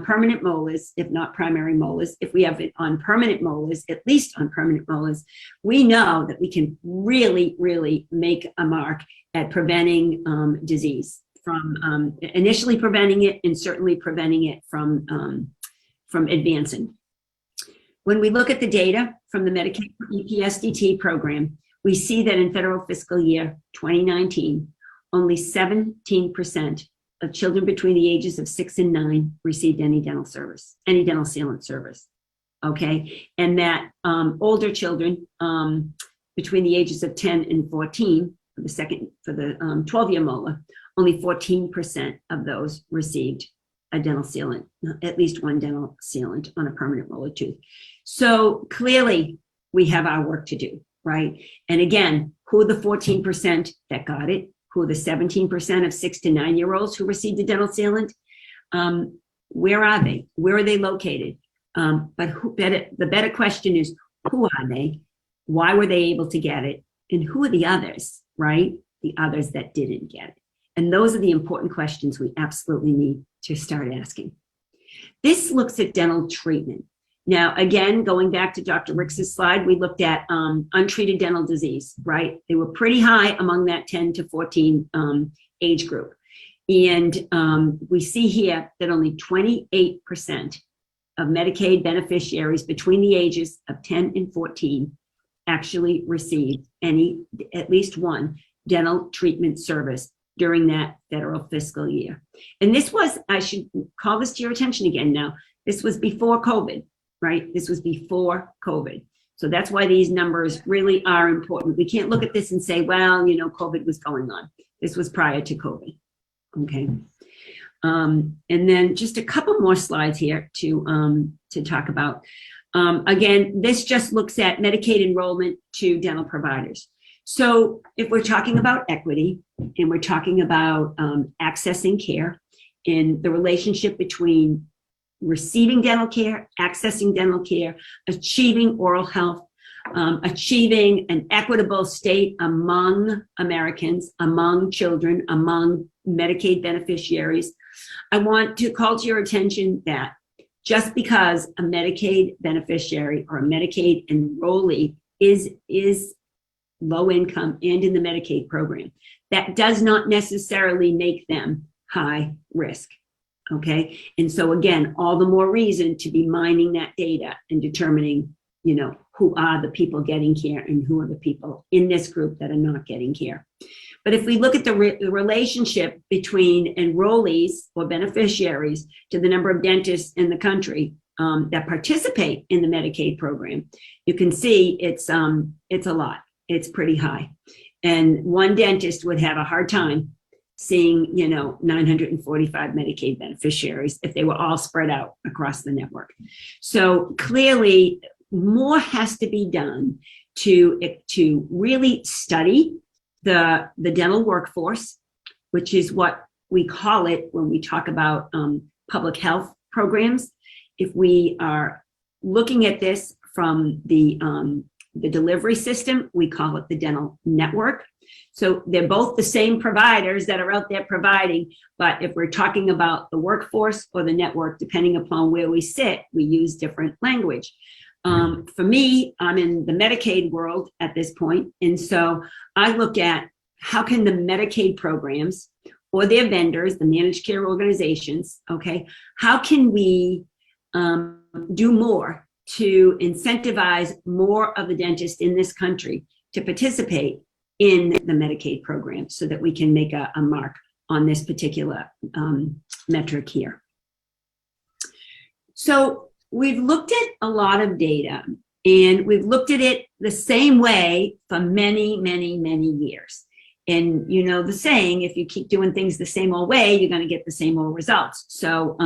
permanent molars, if not primary molars, if we have it on permanent molars, at least on permanent molars, we know that we can really, really make a mark at preventing disease, from initially preventing it and certainly preventing it from advancing. When we look at the data from the Medicaid EPSDT program, we see that in federal fiscal year 2019, only 17% of children between the ages of 6 and 9 received any dental service, any dental sealant service, okay? And that older children between the ages of 10 and 14, for the 12-year molar, only 14% of those received a dental sealant, at least one dental sealant on a permanent molar tooth. So clearly we have our work to do, right? And again, who are the 14% that got it? Who are the 17% of 6 to 9-year-olds who received a dental sealant? Where are they? Where are they located? But the better question is, who are they? Why were they able to get it? And who are the others, right? The others that didn't get it. And those are the important questions we absolutely need to start asking. This looks at dental treatment. Now, again, going back to Dr. Rix's slide, we looked at untreated dental disease, right? They were pretty high among that 10 to 14 age group. And we see here that only 28% of Medicaid beneficiaries between the ages of 10 and 14 actually received at least one dental treatment service during that federal fiscal year. And this was, I should call this to your attention again now, this was before COVID, right? This was before COVID. So that's why these numbers really are important. We can't look at this and say, well, you know, COVID was going on. This was prior to COVID, okay? And then just a couple more slides here to talk about. Again, this just looks at Medicaid enrollment to dental providers. So if we're talking about equity and we're talking about accessing care and the relationship between receiving dental care, accessing dental care, achieving oral health, achieving an equitable state among Americans, among children, among Medicaid beneficiaries, I want to call to your attention that just because a Medicaid beneficiary or a Medicaid enrollee is low income and in the Medicaid program, that does not necessarily make them high risk, okay? And so again, all the more reason to be mining that data and determining, you know, who are the people getting care and who are the people in this group that are not getting care. But if we look at the relationship between enrollees or beneficiaries to the number of dentists in the country that participate in the Medicaid program, you can see it's a lot. It's pretty high. And one dentist would have a hard time seeing, 945 Medicaid beneficiaries if they were all spread out across the network. So clearly, more has to be done to really study the dental workforce, which is what we call it when we talk about public health programs. If we are looking at this from the delivery system, we call it the dental network. So they're both the same providers that are out there providing, but if we're talking about the workforce or the network, depending upon where we sit, we use different language. For me, I'm in the Medicaid world at this point, and so I look at how can the Medicaid programs or their vendors, the managed care organizations, okay, how can we do more to incentivize more of the dentists in this country to participate in the Medicaid program so that we can make a mark on this particular metric here. So we've looked at a lot of data, and we've looked at it the same way for many, many, many years. And you know the saying, if you keep doing things the same old way, you're going to get the same old results. So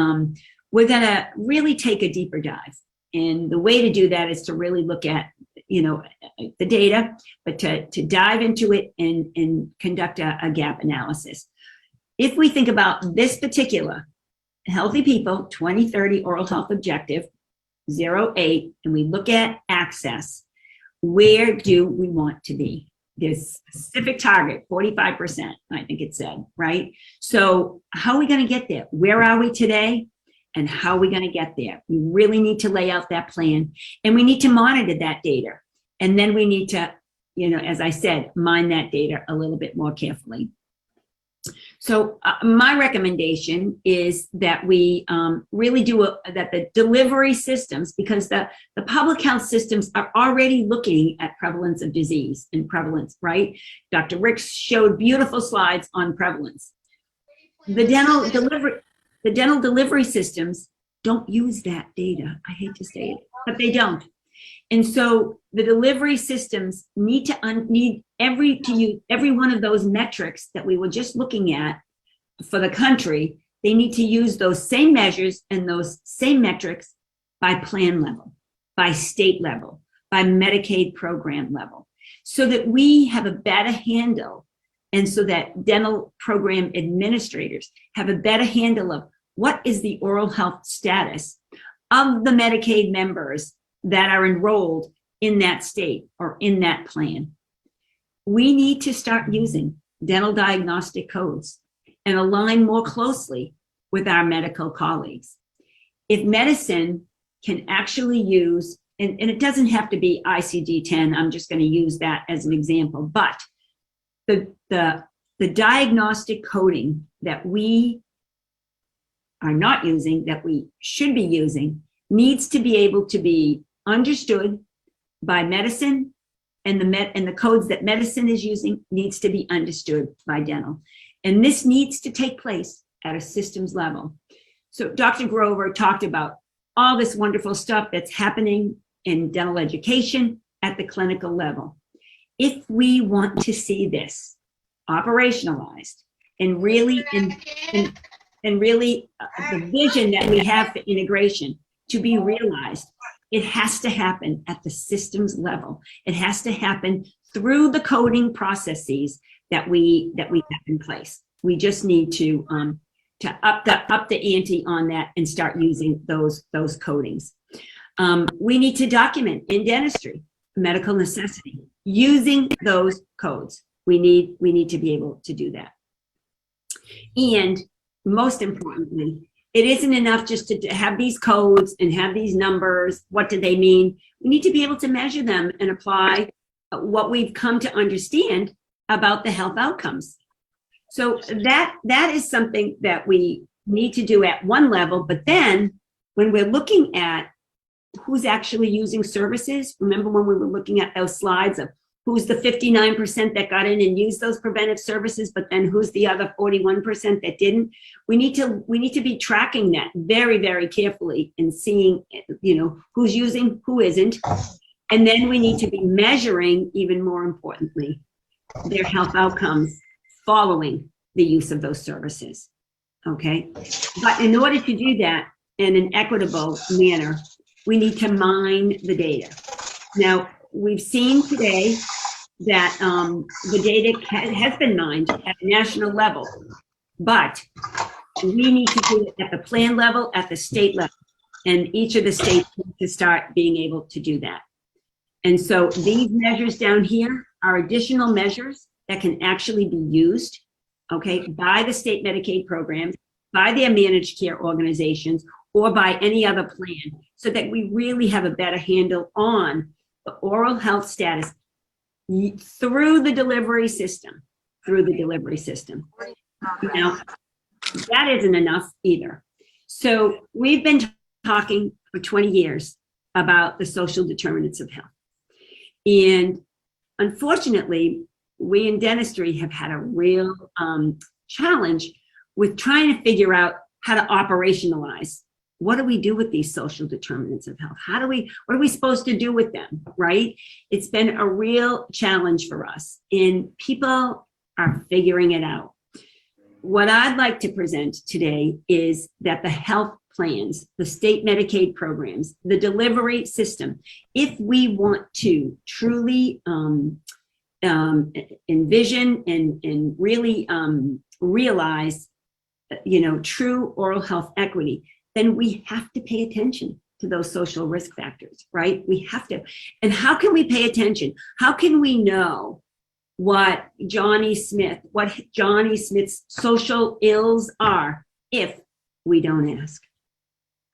we're going to really take a deeper dive. And the way to do that is to really look at, the data, but to dive into it and conduct a gap analysis. If we think about this particular Healthy People 2030 Oral Health Objective, 08, and we look at access, where do we want to be? There's a specific target, 45%, I think it said, right? So how are we going to get there? Where are we today? And how are we going to get there? We really need to lay out that plan, and we need to monitor that data. And then we need to, as I said, mine that data a little bit more carefully. So my recommendation is that we really do that the delivery systems, because the public health systems are already looking at prevalence of disease and prevalence, right? Dr. Ricks showed beautiful slides on prevalence. The dental delivery systems don't use that data. I hate to say it, but they don't. And so the delivery systems need to use every one of those metrics that we were just looking at for the country. They need to use those same measures and those same metrics by plan level, by state level, by Medicaid program level, so that we have a better handle, and so that dental program administrators have a better handle of what is the oral health status of the Medicaid members that are enrolled in that state or in that plan. We need to start using dental diagnostic codes and align more closely with our medical colleagues. If medicine can actually use, and it doesn't have to be ICD-10, I'm just going to use that as an example, but the diagnostic coding that we are not using, that we should be using, needs to be able to be understood by medicine, and the codes that medicine is using needs to be understood by dental. And this needs to take place at a systems level. So Dr. Grover talked about all this wonderful stuff that's happening in dental education at the clinical level. If we want to see this operationalized and really, and really the vision that we have for integration to be realized, it has to happen at the systems level. It has to happen through the coding processes that we have in place. We just need to up the ante on that and start using those codings. We need to document in dentistry medical necessity using those codes. We need to be able to do that. And most importantly, it isn't enough just to have these codes and have these numbers. What do they mean? We need to be able to measure them and apply what we've come to understand about the health outcomes. So that is something that we need to do at one level. But then when we're looking at who's actually using services, remember when we were looking at those slides of who's the 59% that got in and used those preventive services, but then who's the other 41% that didn't? We need to be tracking that very, very carefully and seeing, who's using, who isn't. And then we need to be measuring, even more importantly, their health outcomes following the use of those services. Okay, but in order to do that in an equitable manner, we need to mine the data. Now, we've seen today that the data has been mined at a national level, but we need to do it at the plan level, at the state level, and each of the states need to start being able to do that. And so these measures down here are additional measures that can actually be used, okay, by the state Medicaid programs, by their managed care organizations, or by any other plan, so that we really have a better handle on the oral health status through the delivery system, Now, that isn't enough either. So we've been talking for 20 years about the social determinants of health. And unfortunately, we in dentistry have had a real challenge with trying to figure out how to operationalize. What do we do with these social determinants of health? What are we supposed to do with them, right? It's been a real challenge for us, and people are figuring it out. What I'd like to present today is that the health plans, the state Medicaid programs, the delivery system, if we want to truly envision and really realize, true oral health equity, then we have to pay attention to those social risk factors, right? We have to. And how can we pay attention? How can we know what Johnny Smith's social ills are if we don't ask?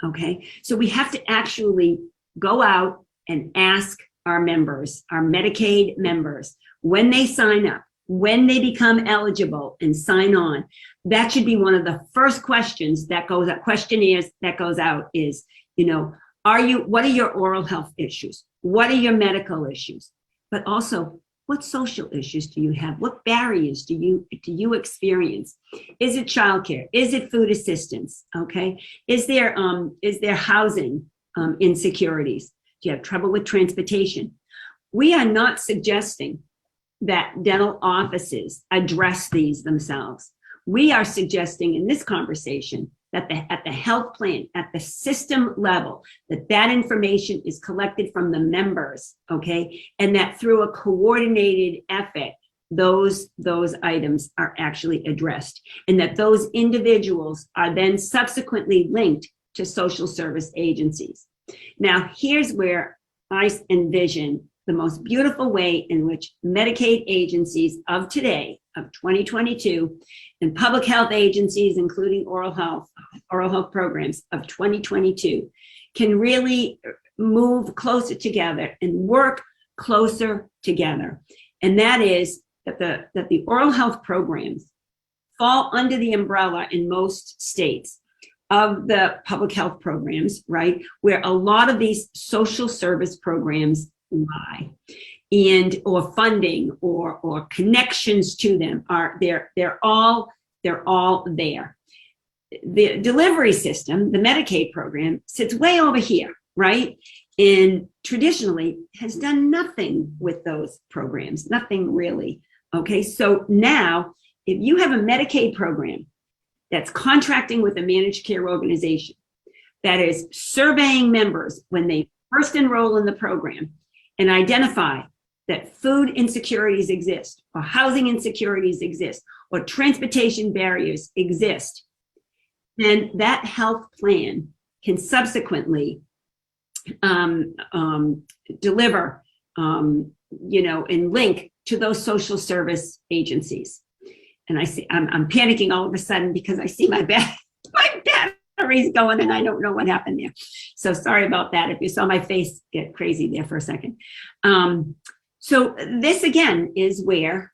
Okay, so we have to actually go out and ask our members, our Medicaid members, when they sign up, when they become eligible and sign on. That should be one of the first questions that goes out, questionnaires that goes out is, what are your oral health issues? What are your medical issues? But also, what social issues do you have? What barriers do you experience? Is it childcare? Is it food assistance? Okay. Is there housing insecurities? Do you have trouble with transportation? We are not suggesting that dental offices address these themselves. We are suggesting in this conversation that at the health plan, at the system level, that information is collected from the members, okay? And that through a coordinated effort, those items are actually addressed, and that those individuals are then subsequently linked to social service agencies. Now, here's where I envision the most beautiful way in which Medicaid agencies of today, of 2022, and public health agencies, including oral health programs of 2022, can really move closer together and work closer together. And that is that the oral health programs fall under the umbrella in most states of the public health programs, right? Where a lot of these social service programs lie, and or funding or connections to them are they're all there. The delivery system, the Medicaid program, sits way over here, right? And traditionally has done nothing with those programs, nothing really. Okay, so now if you have a Medicaid program that's contracting with a managed care organization that is surveying members when they first enroll in the program and identify that food insecurities exist, or housing insecurities exist, or transportation barriers exist, then that health plan can subsequently deliver, and link to those social service agencies. And I'm panicking all of a sudden because I see my battery's going and I don't know what happened there. So sorry about that. If you saw my face get crazy there for a second. So this again is where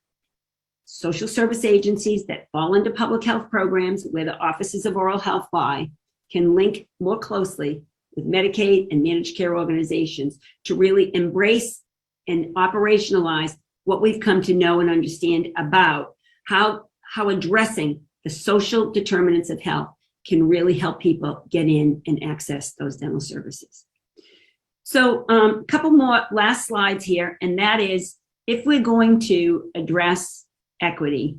social service agencies that fall into public health programs, where the offices of oral health lie, can link more closely with Medicaid and managed care organizations to really embrace and operationalize what we've come to know and understand about how addressing the social determinants of health can really help people get in and access those dental services. So a couple more last slides here, and that is, if we're going to address equity,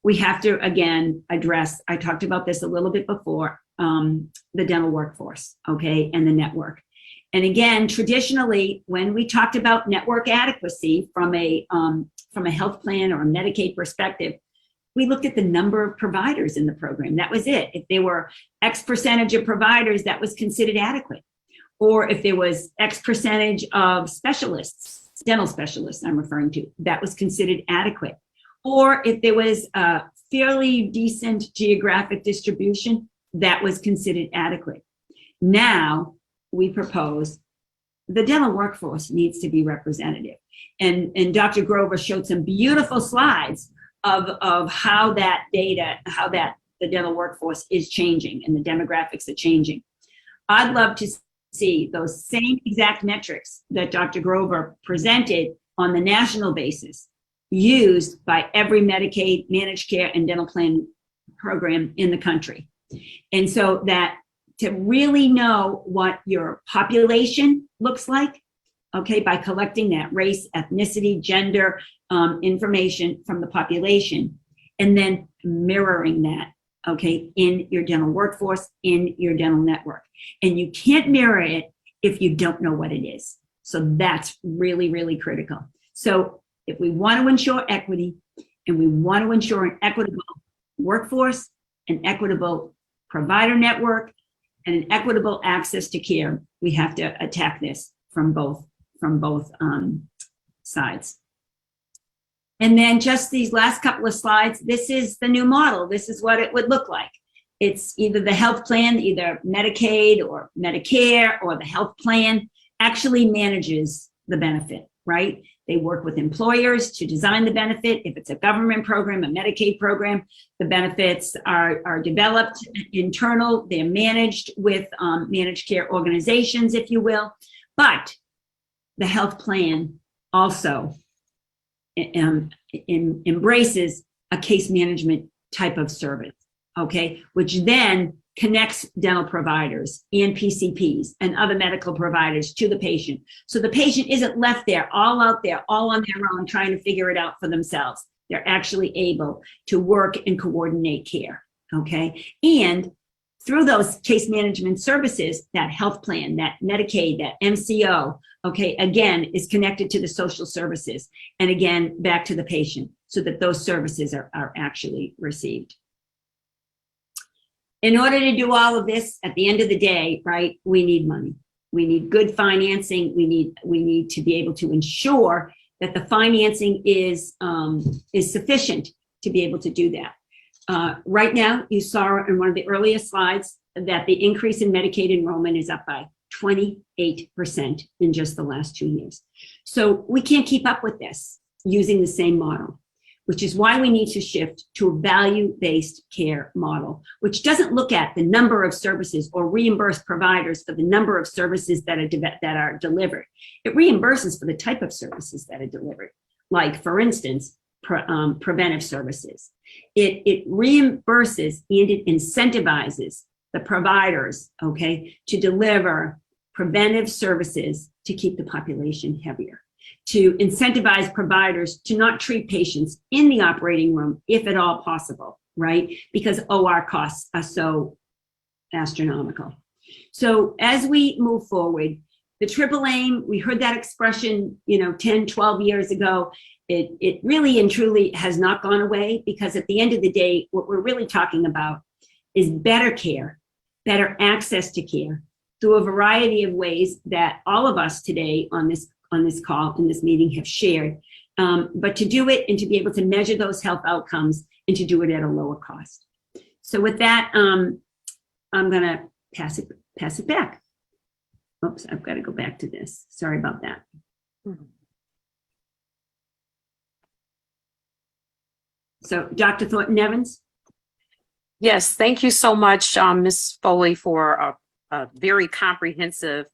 we have to, again, address, I talked about this a little bit before, the dental workforce, okay, and the network. And again, traditionally, when we talked about network adequacy from a health plan or a Medicaid perspective, we looked at the number of providers in the program. That was it. If there were X percentage of providers, that was considered adequate. Or if there was X percentage of specialists, dental specialists I'm referring to, that was considered adequate. Or if there was a fairly decent geographic distribution, that was considered adequate. Now, we propose the dental workforce needs to be representative. And Dr. Grover showed some beautiful slides of how that data, how that the dental workforce is changing and the demographics are changing. I'd love to see those same exact metrics that Dr. Grover presented on the national basis used by every Medicaid, managed care, and dental plan program in the country. And so that to really know what your population looks like, okay, by collecting that race, ethnicity, gender information from the population, and then mirroring that, okay, in your dental workforce, in your dental network. And you can't mirror it if you don't know what it is. So that's really, really critical. So if we want to ensure equity and we want to ensure an equitable workforce, an equitable provider network, and an equitable access to care, we have to attack this from both sides. And then just these last couple of slides, this is the new model. This is what it would look like. It's either the health plan, either Medicaid or Medicare, or the health plan actually manages the benefit, right? They work with employers to design the benefit. If it's a government program, a Medicaid program, the benefits are developed internal. They're managed with managed care organizations, if you will. But the health plan also embraces a case management type of service, okay, which then connects dental providers and PCPs and other medical providers to the patient. So the patient isn't left there, all out there, all on their own, trying to figure it out for themselves. They're actually able to work and coordinate care, okay? And through those case management services, that health plan, that Medicaid, that MCO, okay, again, is connected to the social services, and again, back to the patient, so that those services are actually received. In order to do all of this, at the end of the day, right, we need money. We need good financing. We need to be able to ensure that the financing is sufficient to be able to do that. Right now, you saw in one of the earliest slides that the increase in Medicaid enrollment is up by 28% in just the last 2 years. So we can't keep up with this using the same model, which is why we need to shift to a value-based care model, which doesn't look at the number of services or reimburse providers for the number of services that are delivered. It reimburses for the type of services that are delivered, like, for instance, preventive services. It reimburses and it incentivizes the providers, okay, to deliver preventive services to keep the population heavier, to incentivize providers to not treat patients in the operating room, if at all possible, right? Because OR costs are so astronomical. So as we move forward, the triple aim, we heard that expression, 10, 12 years ago. It really and truly has not gone away, because at the end of the day, what we're really talking about is better care, better access to care through a variety of ways that all of us today on this call, in this meeting, have shared, but to do it and to be able to measure those health outcomes and to do it at a lower cost. So with that, I'm gonna pass it back. Oops, I've got to go back to this. Sorry about that. So Dr. Thornton-Evans? Yes, thank you so much, Ms. Foley, for a very comprehensive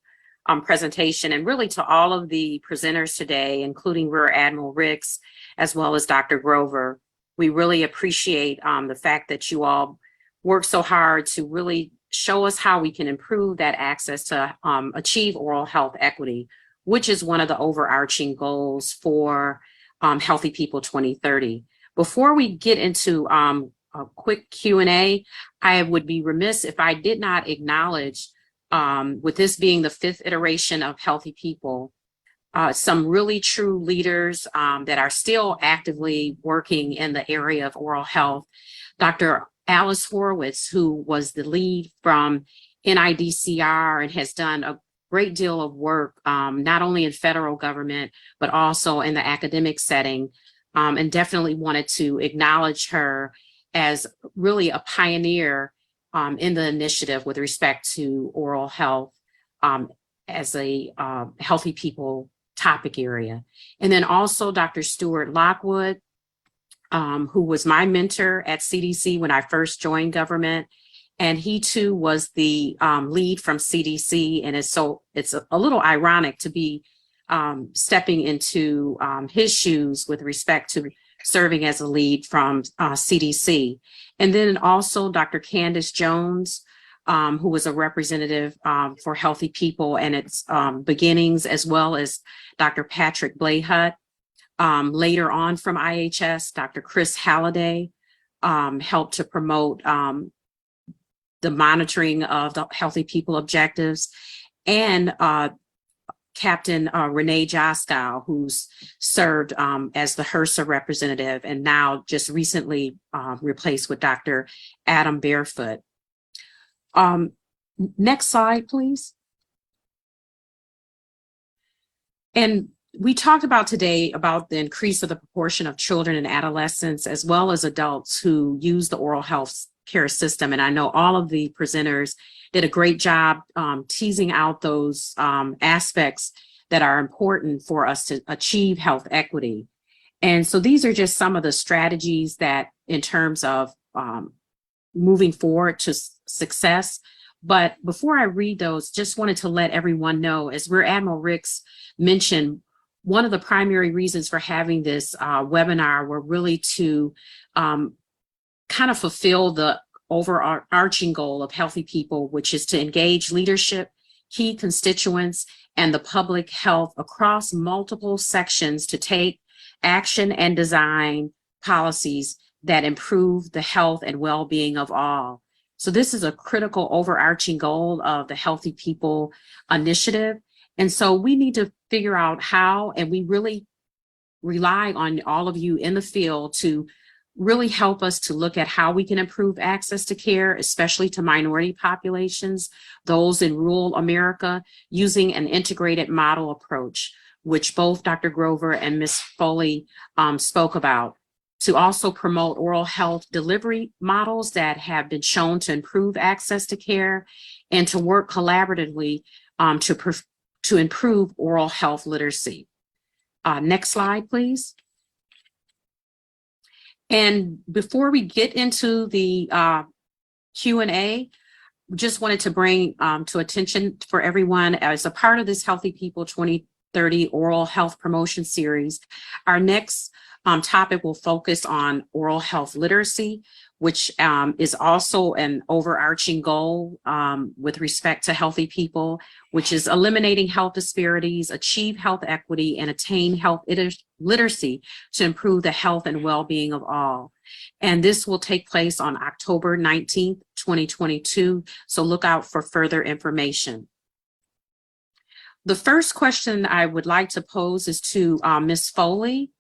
presentation, and really to all of the presenters today, including Rear Admiral Ricks, as well as Dr. Grover. We really appreciate the fact that you all work so hard to really show us how we can improve that access to achieve oral health equity, which is one of the overarching goals for Healthy People 2030. Before we get into a quick Q&A, I would be remiss if I did not acknowledge, with this being the 5th iteration of Healthy People, some really true leaders that are still actively working in the area of oral health. Dr. Alice Horowitz, who was the lead from NIDCR and has done a great deal of work, not only in federal government, but also in the academic setting, and definitely wanted to acknowledge her as really a pioneer in the initiative with respect to oral health as a Healthy People topic area. And then also Dr. Stuart Lockwood, who was my mentor at CDC when I first joined government. And he too was the lead from CDC. And it's a little ironic to be stepping into his shoes with respect to serving as a lead from CDC. And then also Dr. Candace Jones, who was a representative for Healthy People and its beginnings, as well as Dr. Patrick Blayhut. Later on from IHS, Dr. Chris Halliday helped to promote the monitoring of the Healthy People objectives, and Captain Renee Joskow, who's served as the HRSA representative and now just recently replaced with Dr. Adam Barefoot. Next slide, please. And we talked about today about the increase of the proportion of children and adolescents as well as adults who use the oral health care system. And I know all of the presenters did a great job teasing out those aspects that are important for us to achieve health equity. And so these are just some of the strategies that in terms of moving forward to success. But before I read those, just wanted to let everyone know, as Rear Admiral Ricks mentioned, one of the primary reasons for having this webinar were really to kind of fulfill the overarching goal of Healthy People, which is to engage leadership, key constituents, and the public health across multiple sections to take action and design policies that improve the health and well-being of all. So this is a critical overarching goal of the Healthy People initiative. And so we need to figure out how, and we really rely on all of you in the field to really help us to look at how we can improve access to care, especially to minority populations, those in rural America, using an integrated model approach, which both Dr. Grover and Ms. Foley spoke about, to also promote oral health delivery models that have been shown to improve access to care, and to work collaboratively to improve oral health literacy. Next slide, please. And before we get into the Q&A, just wanted to bring to attention for everyone, as a part of this Healthy People 2030 Oral Health Promotion Series, our next topic will focus on oral health literacy, which is also an overarching goal with respect to Healthy People, which is eliminating health disparities, achieve health equity, and attain health literacy to improve the health and well-being of all. And this will take place on October 19th, 2022. So look out for further information. The first question I would like to pose is to Ms. Foley.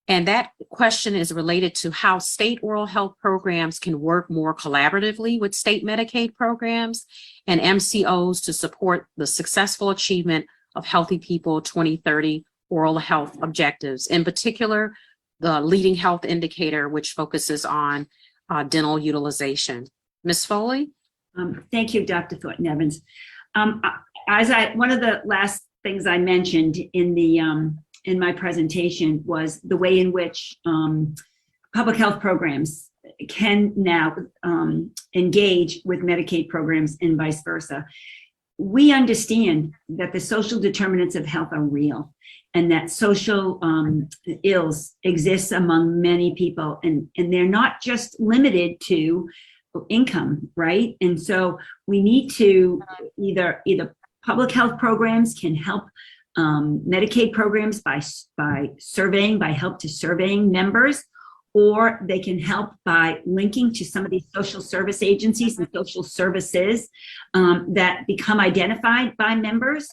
And that question is related to how state oral health programs can work more collaboratively with state Medicaid programs and MCOs to support the successful achievement of Healthy People 2030 oral health objectives, in particular, the leading health indicator, which focuses on dental utilization. Ms. Foley? Thank you, Dr. Thornton Evans. One of the last things I mentioned in my presentation was the way in which public health programs can now engage with Medicaid programs and vice versa. We understand that the social determinants of health are real, and that social ills exist among many people, and they're not just limited to income, right? And so we need to either public health programs can help Medicaid programs by surveying, by help to surveying members, or they can help by linking to some of these social service agencies and social services that become identified by members.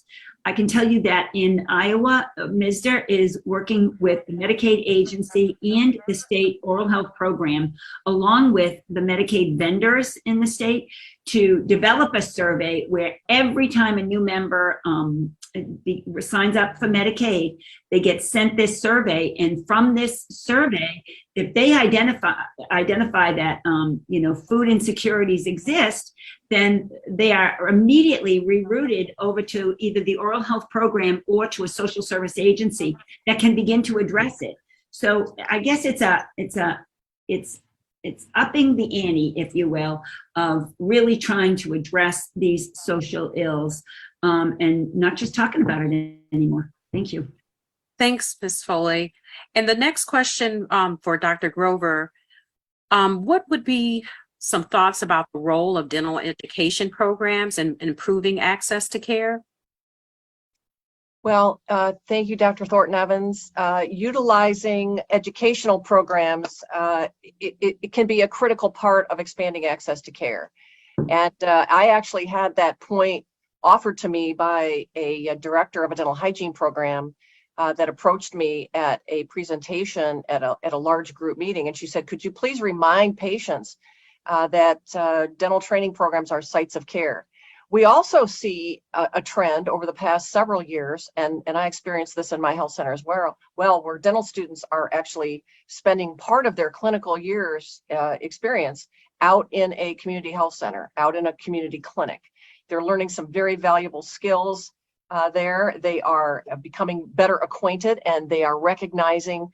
I can tell you that in Iowa, MSDR is working with the Medicaid agency and the state oral health program, along with the Medicaid vendors in the state, to develop a survey where every time a new member signs up for Medicaid, they get sent this survey, and from this survey, if they identify that food insecurities exist, then they are immediately rerouted over to either the oral health program or to a social service agency that can begin to address it. So I guess it's upping the ante, if you will, of really trying to address these social ills and not just talking about it anymore. Thank you. Thanks, Ms. Foley. And the next question for Dr. Grover, what would be some thoughts about the role of dental education programs and improving access to care? Well, thank you, Dr. Thornton Evans. Utilizing educational programs, it can be a critical part of expanding access to care. And I actually had that point offered to me by a director of a dental hygiene program that approached me at a presentation at a large group meeting. And she said, could you please remind patients that dental training programs are sites of care? We also see a trend over the past several years, and I experienced this in my health center as well, where dental students are actually spending part of their clinical years experience out in a community health center, out in a community clinic. They're learning some very valuable skills there. They are becoming better acquainted, and they are recognizing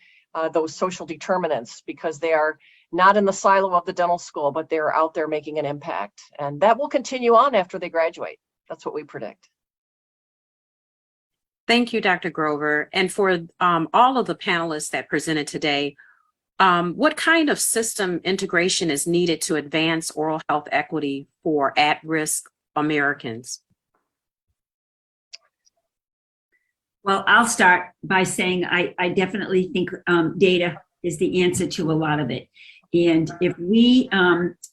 those social determinants because they are not in the silo of the dental school, but they're out there making an impact. And that will continue on after they graduate. That's what we predict. Thank you, Dr. Grover. And for all of the panelists that presented today, what kind of system integration is needed to advance oral health equity for at-risk Americans? Well, I'll start by saying I definitely think data is the answer to a lot of it. And if we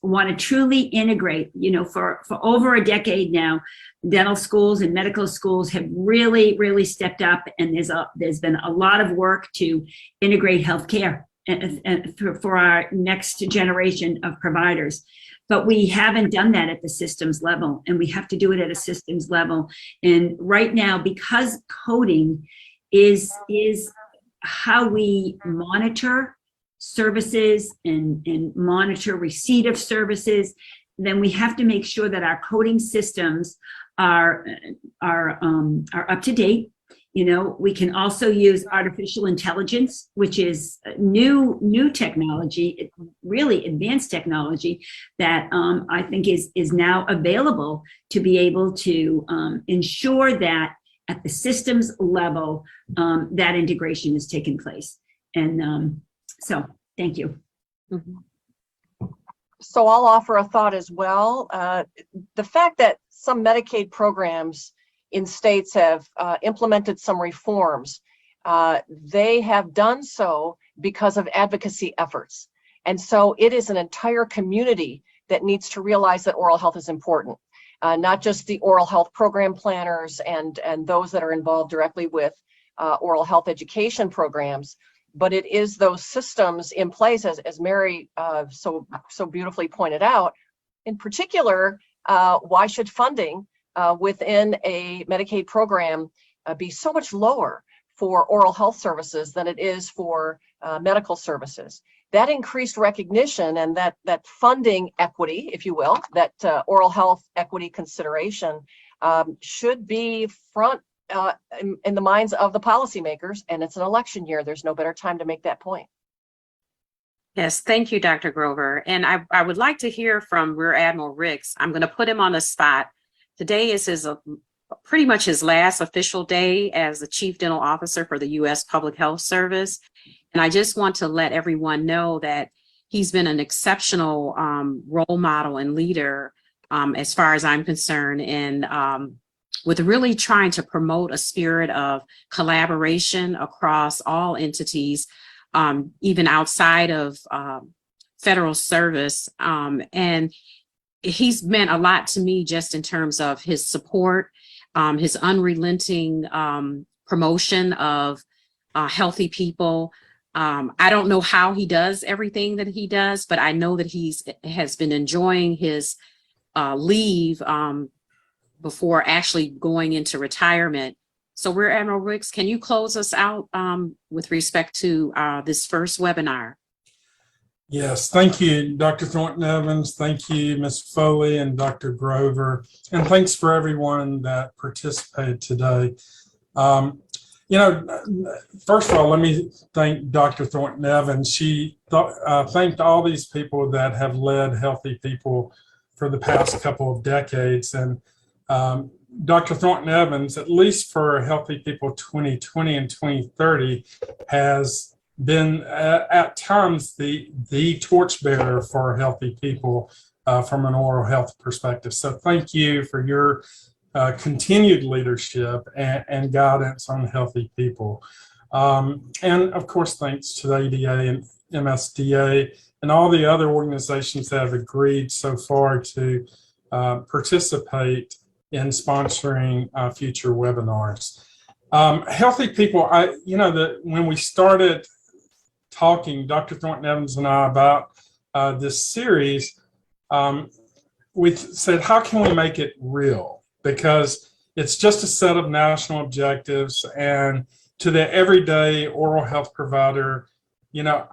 want to truly integrate, for over a decade now, dental schools and medical schools have really stepped up, and there's been a lot of work to integrate healthcare and for our next generation of providers. But we haven't done that at the systems level, and we have to do it at a systems level. And right now, because coding is how we monitor services and monitor receipt of services, then we have to make sure that our coding systems are up to date. We can also use artificial intelligence, which is new technology, really advanced technology that I think is now available to be able to ensure that at the systems level, that integration is taking place. And so thank you. Mm-hmm. So I'll offer a thought as well. The fact that some Medicaid programs in states have implemented some reforms, they have done so because of advocacy efforts. And so it is an entire community that needs to realize that oral health is important, not just the oral health program planners and those that are involved directly with oral health education programs, but it is those systems in place, as Mary so beautifully pointed out. In particular, why should funding within a Medicaid program be so much lower for oral health services than it is for medical services? That increased recognition and that funding equity, if you will, that oral health equity consideration should be front in the minds of the policymakers, and it's an election year. There's no better time to make that point. Yes, thank you, Dr. Grover. And I would like to hear from Rear Admiral Ricks. I'm going to put him on the spot. Today is pretty much his last official day as the Chief Dental Officer for the U.S. Public Health Service. And I just want to let everyone know that he's been an exceptional role model and leader as far as I'm concerned, and with really trying to promote a spirit of collaboration across all entities even outside of federal service. And he's meant a lot to me just in terms of his support, his unrelenting promotion of healthy people. I don't know how he does everything that he does, but I know that has been enjoying his leave before actually going into retirement. So Rear Admiral Ricks, can you close us out with respect to this first webinar? Yes, thank you, Dr. Thornton Evans. Thank you, Ms. Foley and Dr. Grover. And thanks for everyone that participated today. You know, first of all, let me thank Dr. Thornton Evans. She thanked all these people that have led healthy people for the past couple of decades. And Dr. Thornton Evans, at least for Healthy People 2020 and 2030, has been at times the torchbearer for healthy people from an oral health perspective. So thank you for your continued leadership and guidance on healthy people. And of course, thanks to the ADA and MSDA and all the other organizations that have agreed so far to participate in sponsoring future webinars. Healthy people, when we started talking, Dr. Thornton Evans and I, about this series, we said, how can we make it real? Because it's just a set of national objectives, and to the everyday oral health provider, you know,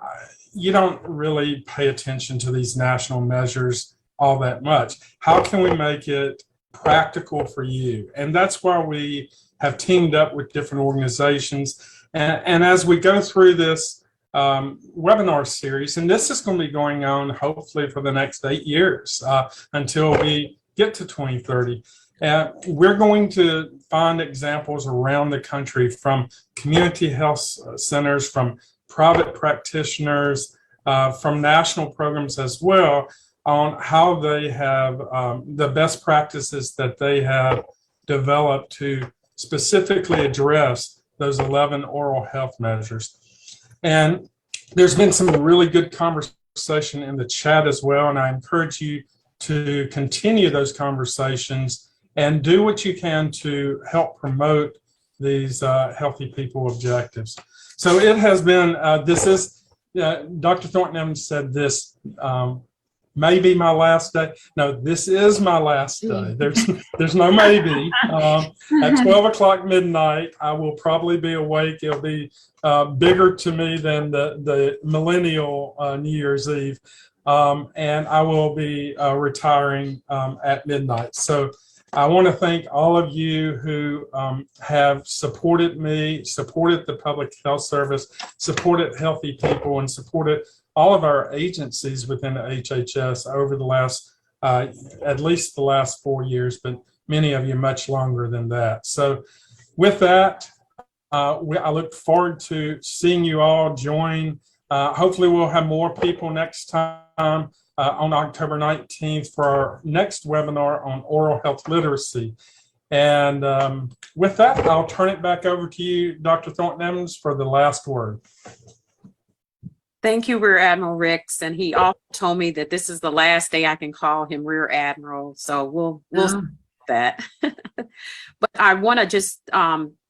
you don't really pay attention to these national measures all that much. How can we make it practical for you? And that's why we have teamed up with different organizations. And as we go through this webinar series, and this is going to be going on hopefully for the next 8 years until we get to 2030. We're going to find examples around the country from community health centers, from private practitioners, from national programs as well, on how they have the best practices that they have developed to specifically address those 11 oral health measures. And there's been some really good conversation in the chat as well, and I encourage you to continue those conversations and do what you can to help promote these healthy people objectives. So it has been, Dr. Thornton Evans said this may be my last day. No, this is my last day. There's no maybe. At 12 o'clock midnight, I will probably be awake. It'll be bigger to me than the millennial New Year's Eve. And I will be retiring at midnight. So I want to thank all of you who have supported me, supported the Public Health Service, supported Healthy People, and supported all of our agencies within the HHS over the last, at least the last 4 years, but many of you much longer than that. So with that, I look forward to seeing you all join. Hopefully we'll have more people next time on October 19th for our next webinar on oral health literacy. And with that, I'll turn it back over to you, Dr. Thornton Evans, for the last word. Thank you, Rear Admiral Ricks. And he also told me that this is the last day I can call him Rear Admiral. So we'll see that. But I want to just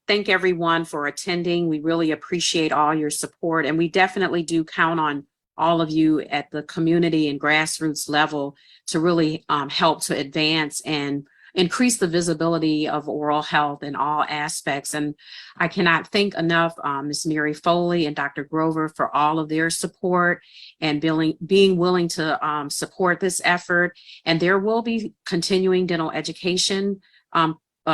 thank everyone for attending. We really appreciate all your support. And we definitely do count on all of you at the community and grassroots level to really help to advance and increase the visibility of oral health in all aspects. And I cannot thank enough Ms. Mary Foley and Dr. Grover for all of their support and being willing to support this effort. And there will be continuing dental education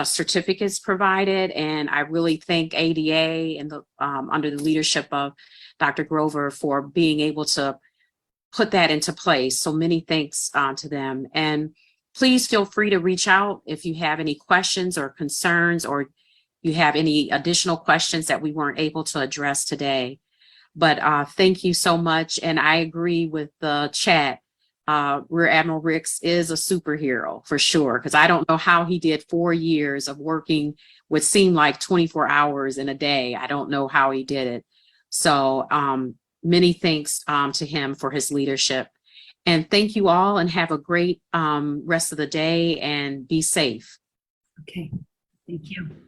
certificates provided. And I really thank ADA and under the leadership of Dr. Grover for being able to put that into place. So many thanks to them. And please feel free to reach out if you have any questions or concerns, or you have any additional questions that we weren't able to address today. But thank you so much. And I agree with the chat. Rear Admiral Ricks is a superhero for sure, because I don't know how he did 4 years of working what seemed like 24 hours in a day. I don't know how he did it. So many thanks to him for his leadership. And thank you all, and have a great rest of the day, and be safe. Okay, thank you.